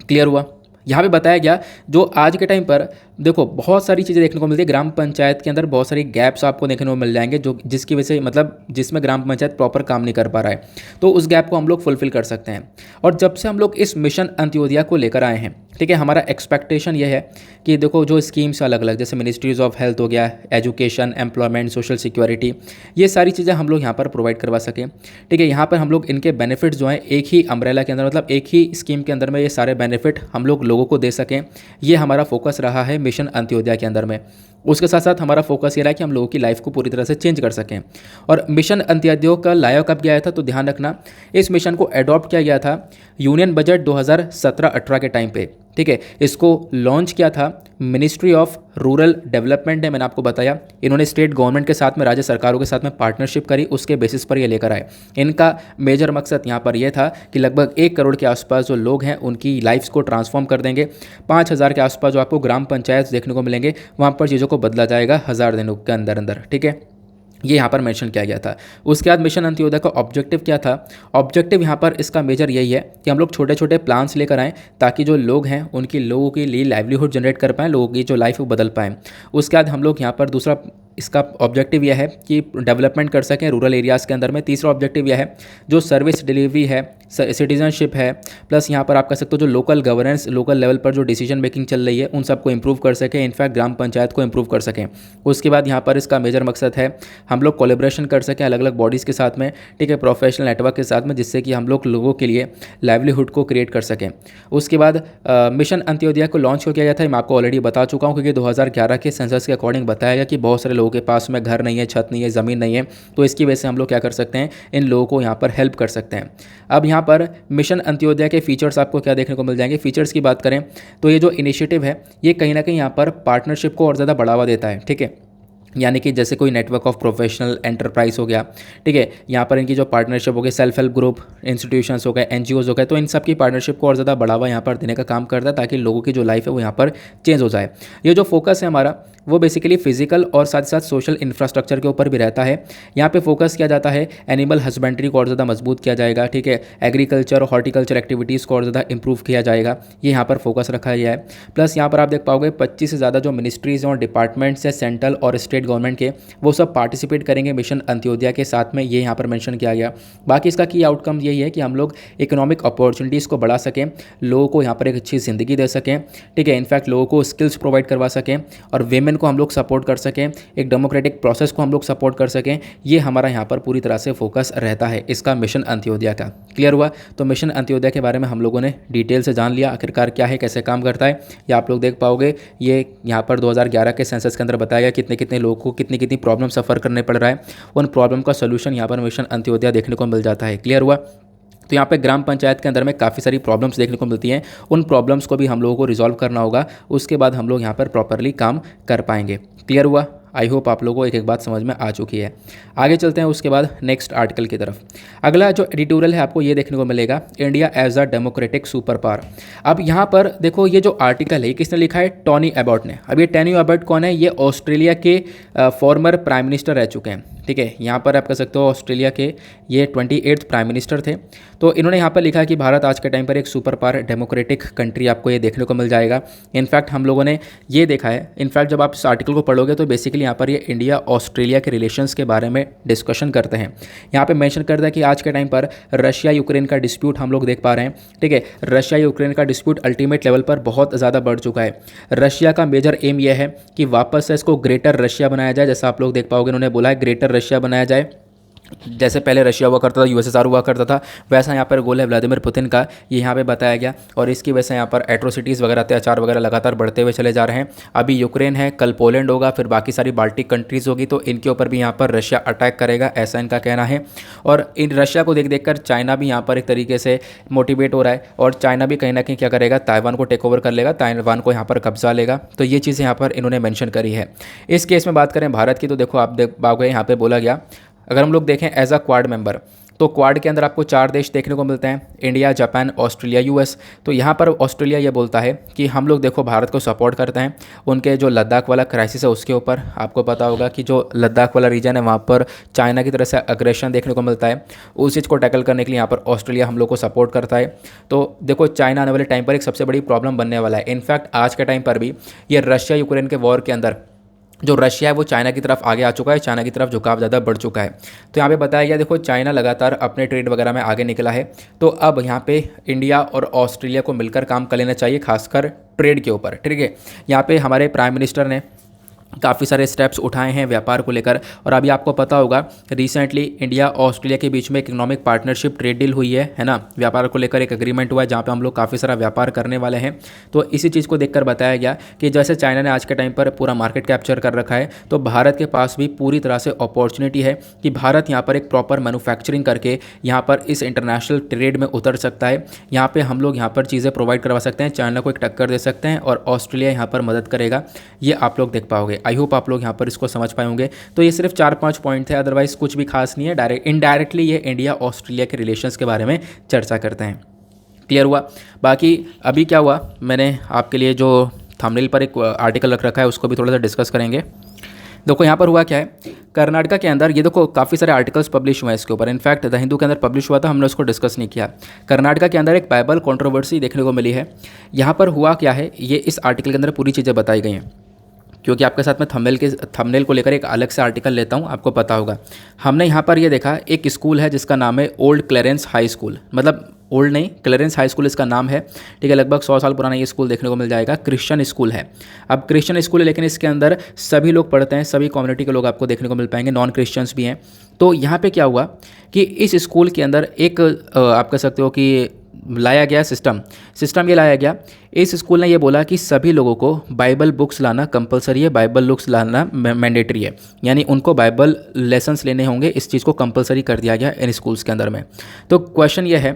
क्लियर हुआ? यहाँ पे बताया गया जो आज के टाइम पर देखो बहुत सारी चीज़ें देखने को मिलती है ग्राम पंचायत के अंदर, बहुत सारी गैप्स आपको देखने को मिल जाएंगे जो जिसकी वजह से मतलब जिसमें ग्राम पंचायत प्रॉपर काम नहीं कर पा रहा है, तो उस गैप को हम लोग फुलफिल कर सकते हैं। और जब से हम लोग इस मिशन अंत्योदय को लेकर आए हैं, ठीक है, हमारा एक्सपेक्टेशन ये है कि देखो जो स्कीम्स अलग अलग जैसे मिनिस्ट्रीज ऑफ हेल्थ हो गया, एजुकेशन, एम्प्लॉयमेंट, सोशल सिक्योरिटी, ये सारी चीज़ें हम लोग यहाँ पर प्रोवाइड करवा सकें। ठीक है, यहाँ पर हम लोग इनके बेनिफिट्स जो हैं एक ही अम्ब्रेला के अंदर, मतलब एक ही स्कीम के अंदर में ये सारे बेनिफिट हम लोग लोगों को दे सकें, ये हमारा फोकस रहा है मिशन अंत्योदय के अंदर में। उसके साथ साथ हमारा फोकस ये रहा है कि हम लोगों की लाइफ को पूरी तरह से चेंज कर सकें। और मिशन अंत्योदय का लाया कब गया था, तो ध्यान रखना इस मिशन को अडॉप्ट किया गया था यूनियन बजट 2017-18 के टाइम पे। ठीक है, इसको लॉन्च किया था मिनिस्ट्री ऑफ रूरल डेवलपमेंट है, मैंने आपको बताया। इन्होंने स्टेट गवर्नमेंट के साथ में, राज्य सरकारों के साथ में पार्टनरशिप करी, उसके बेसिस पर ये लेकर आए। इनका मेजर मकसद यहाँ पर यह था कि लगभग 1 करोड़ के आसपास जो लोग हैं उनकी लाइफ्स को ट्रांसफॉर्म कर देंगे। 5,000 के आसपास जो आपको ग्राम पंचायत देखने को मिलेंगे, वहाँ पर चीज़ों को बदला जाएगा 1000 दिनों के अंदर अंदर। ठीक है, ये यहाँ पर मेंशन किया गया था। उसके बाद मिशन अंत्योदय का ऑब्जेक्टिव क्या था, ऑब्जेक्टिव यहाँ पर इसका मेजर यही है कि हम लोग छोटे छोटे प्लान्स लेकर आएँ ताकि जो लोग हैं उनकी लोगों के लिए लाइवलीहुड जनरेट कर पाएँ, लोगों की जो लाइफ वो बदल पाएँ। उसके बाद हम लोग यहाँ पर दूसरा इसका ऑब्जेक्टिव यह है कि डेवलपमेंट कर सकें रूरल एरियाज़ के अंदर में। तीसरा ऑब्जेक्टिव यह है जो सर्विस डिलीवरी है, सिटीजनशिप है, प्लस यहाँ पर आप कह सकते हो जो लोकल गवर्नेंस, लोकल लेवल पर जो डिसीजन मेकिंग चल रही है उन सबको इंप्रूव कर सकें, इनफैक्ट ग्राम पंचायत को इंप्रूव कर सकें। उसके बाद यहाँ पर इसका मेजर मकसद है हम लोग कोलेब्रेशन कर सकें अलग अलग बॉडीज़ के साथ में, ठीक है, प्रोफेशनल नेटवर्क के साथ में, जिससे कि हम लोग लोगों के लिए लाइवलीहुड को क्रिएट कर सकें। उसके बाद मिशन अंत्योदय को लॉन्च किया गया था, मैं आपको ऑलरेडी बता चुका हूँ, क्योंकि 2011 के सेंसस के अकॉर्डिंग बताया गया कि बहुत सारे लोगों के पास में घर नहीं है, छत नहीं है, ज़मीन नहीं है, तो इसकी वजह से हम लोग क्या कर सकते हैं, इन लोगों को यहाँ पर हेल्प कर सकते हैं। अब यहाँ पर मिशन अंत्योदय के फीचर्स आपको क्या देखने को मिल जाएंगे। फीचर्स की बात करें तो ये जो इनिशिएटिव है ये कहीं ना कहीं यहाँ पर पार्टनरशिप को और ज़्यादा बढ़ावा देता है। ठीक है, यानी कि जैसे कोई नेटवर्क ऑफ प्रोफेशनल एंटरप्राइज हो गया, ठीक है, यहाँ पर इनकी जो पार्टनरशिप हो गई, सेल्फ हेल्प ग्रुप, इंस्टीट्यूशंस हो गए, एनजीओज हो गए, तो इन सब की पार्टनरशिप को और ज़्यादा बढ़ावा यहाँ पर देने का काम करता है ताकि लोगों की जो लाइफ है वो यहाँ पर चेंज हो जाए। ये जो फोकस है हमारा वो बेसिकली फिजिकल और साथ ही साथ सोशल इंफ्रास्ट्रक्चर के ऊपर भी रहता है। यहाँ पे फोकस किया जाता है एनिमल हस्बेंड्री को और ज़्यादा मजबूत किया जाएगा, ठीक है, एग्रीकल्चर और हॉर्टिकल्चर एक्टिविटीज़ को और ज़्यादा इंप्रूव किया जाएगा, ये यहाँ पर फोकस रखा गया है। प्लस यहाँ पर आप देख पाओगे 25 से ज़्यादा जो मिनिस्ट्रीज़ और डिपार्टमेंट्स है सेंट्रल और स्टेट गवर्नमेंट के, वो सब पार्टिसिपेट करेंगे मिशन अंत्योदय के साथ में, ये यहाँ पर मेंशन किया गया। बाकी इसका की आउटकम यही है कि हम लोग इकोनॉमिक अपॉर्चुनिटीज़ को बढ़ा सकें, लोगों को यहाँ पर एक अच्छी ज़िंदगी दे सकें, ठीक है, इनफैक्ट लोगों को स्किल्स प्रोवाइड करवा सकें और वेमेन को हम लोग सपोर्ट कर सकें, एक डेमोक्रेटिक प्रोसेस को हम लोग सपोर्ट कर सकें। ये हमारा यहाँ पर पूरी तरह से फोकस रहता है इसका मिशन अंत्योदय का। क्लियर हुआ? तो मिशन अंत्योदय के बारे में हम लोगों ने डिटेल से जान लिया आखिरकार क्या है, कैसे काम करता है। ये आप लोग देख पाओगे, ये यहाँ पर 2011 के सेंसस के अंदर बताया गया कितने कितने लोगों को कितनी कितनी प्रॉब्लम सफ़र करने पड़ रहा है, उन प्रॉब्लम का सोल्यूशन यहाँ पर मिशन अंत्योदय देखने को मिल जाता है। क्लियर हुआ? तो यहाँ पे ग्राम पंचायत के अंदर में काफ़ी सारी प्रॉब्लम्स देखने को मिलती हैं, उन प्रॉब्लम्स को भी हम लोगों को रिजॉल्व करना होगा, उसके बाद हम लोग यहाँ पर प्रॉपरली काम कर पाएंगे। क्लियर हुआ? आई होप आप लोगों को एक एक बात समझ में आ चुकी है। आगे चलते हैं उसके बाद नेक्स्ट आर्टिकल की तरफ। अगला जो एडिटोरियल है आपको ये देखने को मिलेगा, India as a democratic super power. अब यहाँ पर देखो ये जो आर्टिकल है ये किसने लिखा है? टोनी एबॉट ने। अब ये टोनी एबॉट कौन है? ये ऑस्ट्रेलिया के फॉर्मर प्राइम मिनिस्टर रह चुके हैं, ठीक है, यहाँ पर आप कह सकते हो ऑस्ट्रेलिया के ये 28th प्राइम मिनिस्टर थे। तो इन्होंने यहाँ पर लिखा कि भारत आज के टाइम पर एक सुपर पावर डेमोक्रेटिक कंट्री आपको ये देखने को मिल जाएगा। इनफैक्ट हम लोगों ने ये देखा है, इनफैक्ट जब आप इस आर्टिकल को पढ़ोगे तो बेसिकली यहाँ पर ये इंडिया ऑस्ट्रेलिया के रिलेशंस के बारे में डिस्कशन करते हैं। यहाँ पे मेंशन करता है कि आज के टाइम पर रशिया यूक्रेन का डिस्प्यूट हम लोग देख पा रहे हैं, ठीक है, रशिया यूक्रेन का डिस्प्यूट अल्टीमेट लेवल पर बहुत ज़्यादा बढ़ चुका है। रशिया का मेजर एम यह है कि वापस से इसको ग्रेटर रशिया बनाया जाए, जैसा आप लोग देख पाओगे उन्होंने बोला है ग्रेटर रशिया बनाया जाए। जैसे पहले रशिया हुआ करता था, यूएसएसआर हुआ करता था, वैसा यहाँ पर गोल है व्लादिमीर पुतिन का, ये यहाँ पे बताया गया। और इसकी वजह से यहाँ पर एट्रोसिटीज़ वगैरह, अत्याचार वगैरह लगातार बढ़ते हुए चले जा रहे हैं। अभी यूक्रेन है, कल पोलैंड होगा, फिर बाकी सारी बाल्टिक कंट्रीज़ होगी, तो इनके ऊपर भी यहाँ पर रशिया अटैक करेगा, ऐसा इनका कहना है। और इन रशिया को देख देख कर चाइना भी यहाँ पर एक तरीके से मोटिवेट हो रहा है, और चाइना भी कहीं ना कहीं क्या करेगा, ताइवान को टेक ओवर कर लेगा, ताइवान को यहाँ पर कब्जा लेगा। तो ये चीज़ें यहाँ पर इन्होंने मैंशन करी है। इस केस में बात करें भारत की, तो देखो आप देख पाओगे यहाँ पर बोला गया, अगर हम लोग देखें एज अ क्वाड मेंबर, तो क्वाड के अंदर आपको 4 देश देखने को मिलते हैं, इंडिया, जापान, ऑस्ट्रेलिया, यूएस। तो यहाँ पर ऑस्ट्रेलिया ये बोलता है कि हम लोग देखो भारत को सपोर्ट करते हैं, उनके जो लद्दाख वाला क्राइसिस है उसके ऊपर। आपको पता होगा कि जो लद्दाख वाला रीजन है वहाँ पर चाइना की तरफ से अग्रेशन देखने को मिलता है, उस चीज़ को टैकल करने के लिए यहाँ पर ऑस्ट्रेलिया हम लोग को सपोर्ट करता है। तो देखो चाइना आने वाले टाइम पर एक सबसे बड़ी प्रॉब्लम बनने वाला है। इनफैक्ट आज के टाइम पर भी ये रशिया यूक्रेन के वॉर के अंदर जो रशिया है वो चाइना की तरफ आगे आ चुका है, चाइना की तरफ झुकाव ज़्यादा बढ़ चुका है। तो यहाँ पे बताया गया, देखो चाइना लगातार अपने ट्रेड वगैरह में आगे निकला है, तो अब यहाँ पे इंडिया और ऑस्ट्रेलिया को मिलकर काम कर लेना चाहिए, खासकर ट्रेड के ऊपर, ठीक है। यहाँ पे हमारे प्राइम मिनिस्टर ने काफ़ी सारे स्टेप्स उठाए हैं व्यापार को लेकर। और अभी आपको पता होगा रिसेंटली इंडिया ऑस्ट्रेलिया के बीच में एक इकोनॉमिक पार्टनरशिप ट्रेड डील हुई है ना, व्यापार को लेकर एक एग्रीमेंट हुआ है जहाँ पे हम लोग काफ़ी सारा व्यापार करने वाले हैं। तो इसी चीज़ को देखकर बताया गया कि जैसे चाइना ने आज के टाइम पर पूरा मार्केट कैप्चर कर रखा है, तो भारत के पास भी पूरी तरह से अपॉर्चुनिटी है कि भारत यहाँ पर एक प्रॉपर मैन्युफैक्चरिंग करके यहाँ पर इस इंटरनेशनल ट्रेड में उतर सकता है। यहाँ पर हम लोग यहाँ पर चीज़ें प्रोवाइड करवा सकते हैं, चाइना को एक टक्कर दे सकते हैं, और ऑस्ट्रेलिया यहाँ पर मदद करेगा। ये आप लोग देख पाओगे। आई होप आप लोग यहाँ पर इसको समझ पाए होंगे। तो ये सिर्फ 4-5 पॉइंट थे, अदरवाइज कुछ भी खास नहीं है। डायरेक्ट इनडायरेक्टली ये इंडिया ऑस्ट्रेलिया के रिलेशंस के बारे में चर्चा करते हैं। क्लियर हुआ? बाकी अभी क्या हुआ, मैंने आपके लिए जो थंबनेल पर एक आर्टिकल रख रखा है उसको भी थोड़ा सा डिस्कस करेंगे। देखो यहाँ पर हुआ क्या है, कर्नाटका के अंदर ये देखो काफ़ी सारे आर्टिकल्स पब्लिश हुए हैं इसके ऊपर। इनफैक्ट द हिंदू के अंदर पब्लिश हुआ था, हमने उसको डिस्कस नहीं किया। कर्नाटका के अंदर एक बाइबल कंट्रोवर्सी देखने को मिली है। यहाँ पर हुआ क्या है, ये इस आर्टिकल के अंदर पूरी चीज़ें बताई गई हैं, क्योंकि आपके साथ में थंबनेल को लेकर एक अलग से आर्टिकल लेता हूँ, आपको पता होगा। हमने यहाँ पर ये देखा, एक स्कूल है जिसका नाम है ओल्ड क्लेरेंस हाई स्कूल, मतलब ओल्ड नहीं, क्लेरेंस हाई स्कूल इसका नाम है, ठीक है। लगभग 100 साल पुराना ये स्कूल देखने को मिल जाएगा। क्रिश्चियन स्कूल है। अब क्रिश्चियन स्कूल है, लेकिन इसके अंदर सभी लोग पढ़ते हैं, सभी कम्युनिटी के लोग आपको देखने को मिल पाएंगे, नॉन क्रिश्चियंस भी हैं। तो यहाँ पे क्या हुआ कि इस स्कूल के अंदर एक आप कह सकते हो कि लाया गया सिस्टम ये लाया गया। इस स्कूल ने ये बोला कि सभी लोगों को बाइबल बुक्स लाना कंपलसरी है, बाइबल बुक्स लाना मैंडेटरी है, यानी उनको बाइबल लेसन्स लेने होंगे। इस चीज़ को कंपलसरी कर दिया गया इन स्कूल्स के अंदर में। तो क्वेश्चन ये है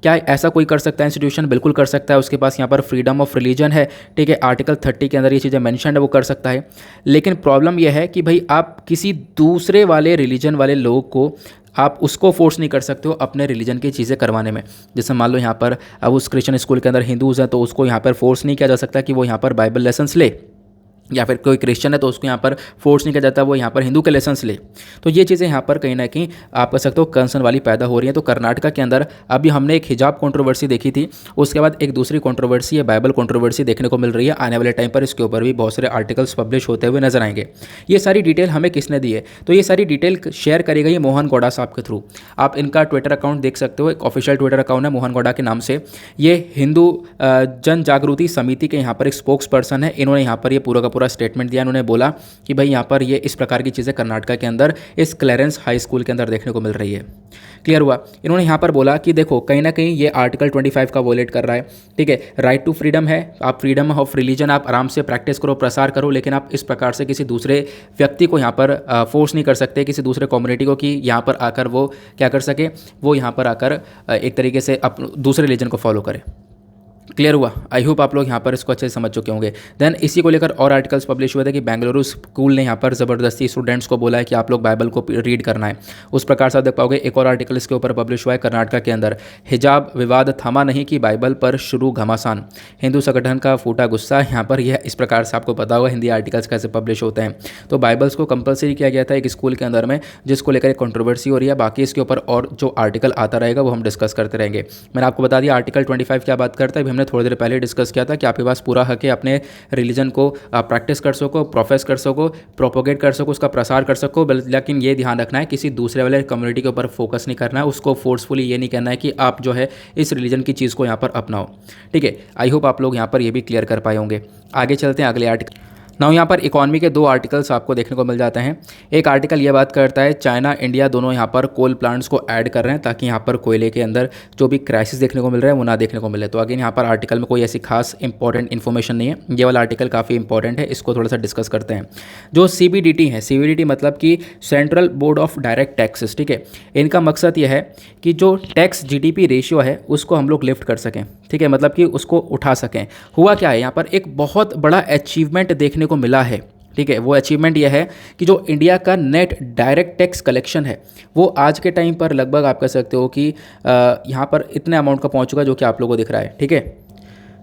क्या ऐसा कोई कर सकता है इंस्टीट्यूशन? बिल्कुल कर सकता है। उसके पास यहाँ पर फ्रीडम ऑफ रिलीजन है, ठीक है, आर्टिकल 30 के अंदर ये चीज़ें मेंशन है, वो कर सकता है। लेकिन प्रॉब्लम यह है कि भाई आप किसी दूसरे वाले रिलीजन वाले लोग को आप उसको फोर्स नहीं कर सकते हो अपने रिलीजन की चीज़ें करवाने में। जैसे मान लो यहाँ पर अब उस क्रिश्चियन स्कूल के अंदर हिंदूज़ हैं, तो उसको यहाँ पर फोर्स नहीं किया जा सकता कि वो यहाँ पर बाइबल लेसन्स ले, या फिर कोई क्रिश्चियन है तो उसको यहाँ पर फोर्स नहीं किया जाता वो यहाँ पर हिंदू के लेसन्स ले। तो ये चीज़ें यहाँ पर कहीं ना कहीं आप कह सकते हो कंसर्न वाली पैदा हो रही हैं। तो कर्नाटका के अंदर अभी हमने एक हिजाब कंट्रोवर्सी देखी थी, उसके बाद एक दूसरी कंट्रोवर्सी है बाइबल कंट्रोवर्सी देखने को मिल रही है। आने वाले टाइम पर इसके ऊपर भी बहुत सारे आर्टिकल्स पब्लिश होते हुए नजर आएंगे। ये सारी डिटेल हमें किसने दी है? तो ये सारी डिटेल शेयर करी गई मोहन गौड़ा साहब के थ्रू। आप इनका ट्विटर अकाउंट देख सकते हो, एक ऑफिशियल ट्विटर अकाउंट है मोहन गौड़ा के नाम से। ये हिंदू जन जागृति समिति के यहाँ पर एक स्पोक्स पर्सन है। इन्होंने यहाँ पर ये पूरा का पूरा स्टेटमेंट दिया। उन्होंने बोला कि भाई यहाँ पर ये इस प्रकार की चीज़ें कर्नाटका के अंदर इस क्लेरेंस हाई स्कूल के अंदर देखने को मिल रही है। क्लियर हुआ? इन्होंने यहाँ पर बोला कि देखो कहीं ना कहीं ये आर्टिकल 25 का वोलेट कर रहा है, ठीक है। राइट टू फ्रीडम है, आप फ्रीडम ऑफ रिलीजन आप आराम से प्रैक्टिस करो, प्रसार करो, लेकिन आप इस प्रकार से किसी दूसरे व्यक्ति को यहाँ पर फोर्स नहीं कर सकते, किसी दूसरे कम्युनिटी को कि यहाँ पर आकर वो क्या कर सके, वो यहाँ पर आकर एक तरीके से दूसरे रिलीजन को फॉलो करे। क्लियर हुआ? आई होप आप लोग यहाँ पर इसको अच्छे से समझ चुके होंगे। देन इसी को लेकर और आर्टिकल्स पब्लिश हुए थे कि बेंगलुरु स्कूल ने यहाँ पर ज़बरदस्ती स्टूडेंट्स को बोला है कि आप लोग बाइबल को रीड करना है। उस प्रकार से आप देख पाओगे। एक और आर्टिकल इसके ऊपर पब्लिश हुआ है कर्नाटका के अंदर, हिजाब विवाद थमा नहीं कि बाइबल पर शुरू घमासान, हिंदू संगठन का फूटा गुस्सा। यहाँ पर यह इस प्रकार से आपको पता होगा हिंदी आर्टिकल्स कैसे पब्लिश होते हैं। तो बाइबल्स को कंपलसरी किया गया था एक स्कूल के अंदर में, जिसको लेकर एक कंट्रोवर्सी हो रही है। बाकी इसके ऊपर और जो आर्टिकल आता रहेगा वो हम डिस्कस करते रहेंगे। मैंने आपको बता दिया आर्टिकल 25 क्या बात करता है, हमने थोड़ी देर पहले डिस्कस किया था कि आपके पास पूरा हक है अपने रिलीजन को प्रैक्टिस कर सको, प्रोफेस कर सको, प्रोपोगेट कर सको, उसका प्रसार कर सको। लेकिन ये ध्यान रखना है किसी दूसरे वाले कम्युनिटी के ऊपर फोकस नहीं करना है, उसको फोर्सफुली ये नहीं कहना है कि आप जो है इस रिलीजन की चीज़ को यहाँ पर अपनाओ। ठीक है, आई होप आप लोग यहाँ पर ये भी क्लियर कर पाए होंगे। आगे चलते हैं अगले आर्टिकल। नाउ यहाँ पर इकॉनमी के दो आर्टिकल्स आपको देखने को मिल जाते हैं। एक आर्टिकल ये बात करता है चाइना इंडिया दोनों यहाँ पर कोल प्लांट्स को ऐड कर रहे हैं ताकि यहाँ पर कोयले के अंदर जो भी क्राइसिस देखने को मिल रहा है वो ना देखने को मिले। तो अगेन यहाँ पर आर्टिकल में कोई ऐसी खास इंपॉर्टेंट इन्फॉर्मेशन नहीं है। ये वाला आर्टिकल काफ़ी इंपॉर्टेंट है, इसको थोड़ा सा डिस्कस करते हैं। जो CBDT है, CBDT मतलब कि central board of direct taxes, ठीक है। इनका मकसद यह है कि जो टैक्स GDP रेशियो है उसको हम लोग लिफ्ट कर सकें, ठीक है, मतलब कि उसको उठा सकें। हुआ क्या है, यहाँ पर एक बहुत बड़ा अचीवमेंट देखने को मिला है, ठीक है। वो अचीवमेंट यह है कि जो इंडिया का नेट डायरेक्ट टैक्स कलेक्शन है वो आज के टाइम पर लगभग आप कह सकते हो कि यहाँ पर इतने अमाउंट का पहुँच चुका जो कि आप लोगों को दिख रहा है, ठीक है।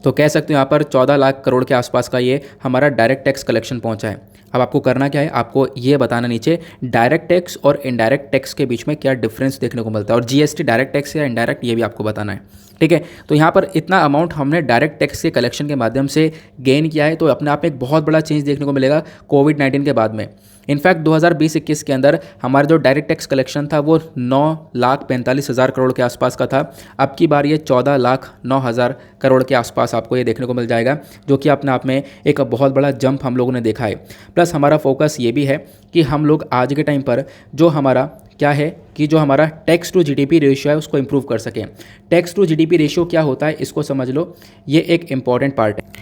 तो कह सकते हो यहाँ पर 14 लाख करोड़ के आसपास का ये हमारा डायरेक्ट टैक्स कलेक्शन पहुँचा है। अब आपको करना क्या है, आपको ये बताना नीचे डायरेक्ट टैक्स और इनडायरेक्ट टैक्स के बीच में क्या डिफरेंस देखने को मिलता है, और GST डायरेक्ट टैक्स या इनडायरेक्ट ये भी आपको बताना है, ठीक है। तो यहाँ पर इतना अमाउंट हमने डायरेक्ट टैक्स के कलेक्शन के माध्यम से गेन किया है, तो अपने आप में एक बहुत बड़ा चेंज देखने को मिलेगा कोविड-19 के बाद में। इनफैक्ट 2020-21 के अंदर हमारा जो डायरेक्ट टैक्स कलेक्शन था वो 9,45,000 करोड़ के आसपास का था। अब की बार ये 14,09,000 करोड़ के आसपास आपको ये देखने को मिल जाएगा, जो कि अपने आप में एक बहुत बड़ा जंप हम लोगों ने देखा है। प्लस हमारा फोकस ये भी है कि हम लोग आज के टाइम पर जो हमारा क्या है कि जो हमारा टैक्स टू GDP रेशियो है उसको इंप्रूव कर सकें। टैक्स टू GDP रेशियो क्या होता है इसको समझ लो, ये एक इंपॉर्टेंट पार्ट है।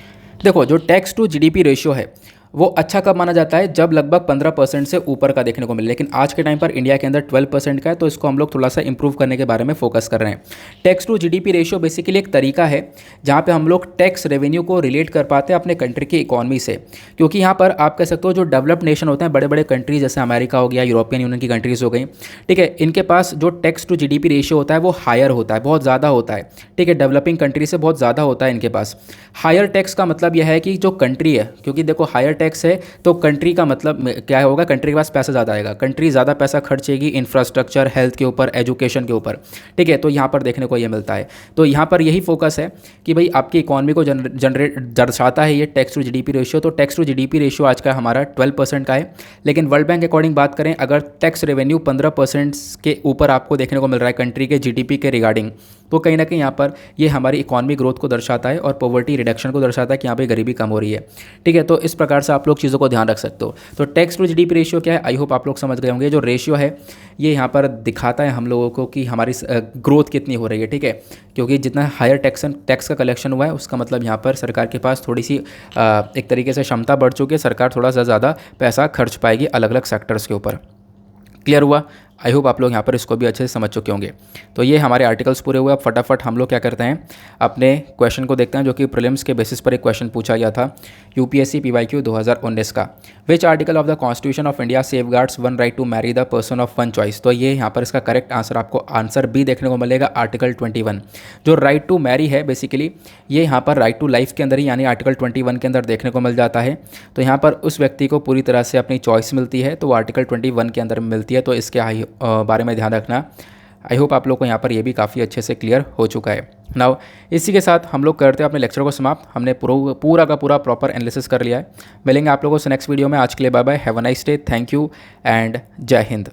देखो जो टैक्स टू GDP रेशियो है वो अच्छा कब माना जाता है, जब लगभग 15% से ऊपर का देखने को मिले। लेकिन आज के टाइम पर इंडिया के अंदर 12% का है, तो इसको हम लोग थोड़ा सा इंप्रूव करने के बारे में फोकस कर रहे हैं। Tax to GDP ratio basically एक तरीका है जहाँ पे हम लोग टैक्स रेवेन्यू को रिलेट कर पाते हैं अपने कंट्री की इकॉनमी से, क्योंकि यहाँ पर आप कह सकते हो जो डेवलप्ड नेशन होते हैं, बड़े बड़े कंट्रीज जैसे अमेरिका हो गया, यूरोपियन यूनियन की कंट्रीज़ हो गई, ठीक है, इनके पास जो टैक्स टू GDP रेशियो होता है वो हायर होता है, बहुत ज़्यादा होता है, ठीक है। डेवलपिंग कंट्री से बहुत ज़्यादा होता है इनके पास। हायर टैक्स का मतलब यह है कि जो कंट्री है, क्योंकि देखो हायर टैक्स है तो कंट्री का मतलब क्या होगा, कंट्री के पास पैसा ज़्यादा आएगा, कंट्री ज़्यादा पैसा खर्चेगी इंफ्रास्ट्रक्चर, हेल्थ के ऊपर, एजुकेशन के ऊपर, ठीक है। तो यहाँ पर देखने को ये मिलता है। तो यहाँ पर यही फोकस है कि भाई आपकी इकॉनमी को जनरेट दर्शाता है ये टैक्स टू GDP रेशियो। तो टैक्स टू GDP रेशियो आज का हमारा 12% का है, लेकिन वर्ल्ड बैंक अकॉर्डिंग बात करें अगर टैक्स रेवेन्यू 15% के ऊपर आपको देखने को मिल रहा है कंट्री के GDP के रिगार्डिंग, तो कहीं ना कहीं यहाँ पर ये हमारी इकॉनमी ग्रोथ को दर्शाता है और पॉवर्टी रिडक्शन को दर्शाता है कि यहाँ पे गरीबी कम हो रही है, ठीक है। तो इस प्रकार से आप लोग चीज़ों को ध्यान रख सकते हो। तो टैक्स टू GDP रेशियो क्या है, आई होप आप लोग समझ गए होंगे। जो रेशियो है ये यहाँ पर दिखाता है हम लोगों को कि हमारी ग्रोथ कितनी हो रही है, ठीक है, क्योंकि जितना हायर टैक्स का कलेक्शन हुआ है उसका मतलब यहाँ पर सरकार के पास थोड़ी सी एक तरीके से क्षमता बढ़ चुकी है, सरकार थोड़ा सा ज़्यादा पैसा खर्च पाएगी अलग अलग सेक्टर्स के ऊपर। क्लियर हुआ? आई होप आप लोग यहाँ पर इसको भी अच्छे से समझ चुके होंगे। तो ये हमारे आर्टिकल्स पूरे हुए। अब फटाफट हम लोग क्या करते हैं, अपने क्वेश्चन को देखते हैं, जो कि प्रीलिम्स के बेसिस पर एक क्वेश्चन पूछा गया था यूपीएससी पीवाईक्यू 2019 का। Which article of the constitution of India safeguards one right to marry the person of one choice. तो ये यहाँ पर इसका करेक्ट आंसर आपको आंसर बी देखने को मिलेगा, आर्टिकल 21। जो राइट टू मैरी है बेसिकली ये यहाँ पर राइट टू लाइफ के अंदर ही यानी आर्टिकल 21 के अंदर देखने को मिल जाता है। तो यहाँ पर उस व्यक्ति को पूरी तरह से अपनी चॉइस मिलती है, तो वो आर्टिकल 21 के अंदर मिलती है। तो इसके बारे में ध्यान रखना। आई होप आप लोग को यहाँ पर ये भी काफ़ी अच्छे से क्लियर हो चुका है। नाउ इसी के साथ हम लोग करते हैं अपने लेक्चर को समाप्त। हमने पूरा का पूरा प्रॉपर एनालिसिस कर लिया है। मिलेंगे आप लोगों से नेक्स्ट वीडियो में। आज के लिए bye bye, have a nice day, thank you and जय हिंद।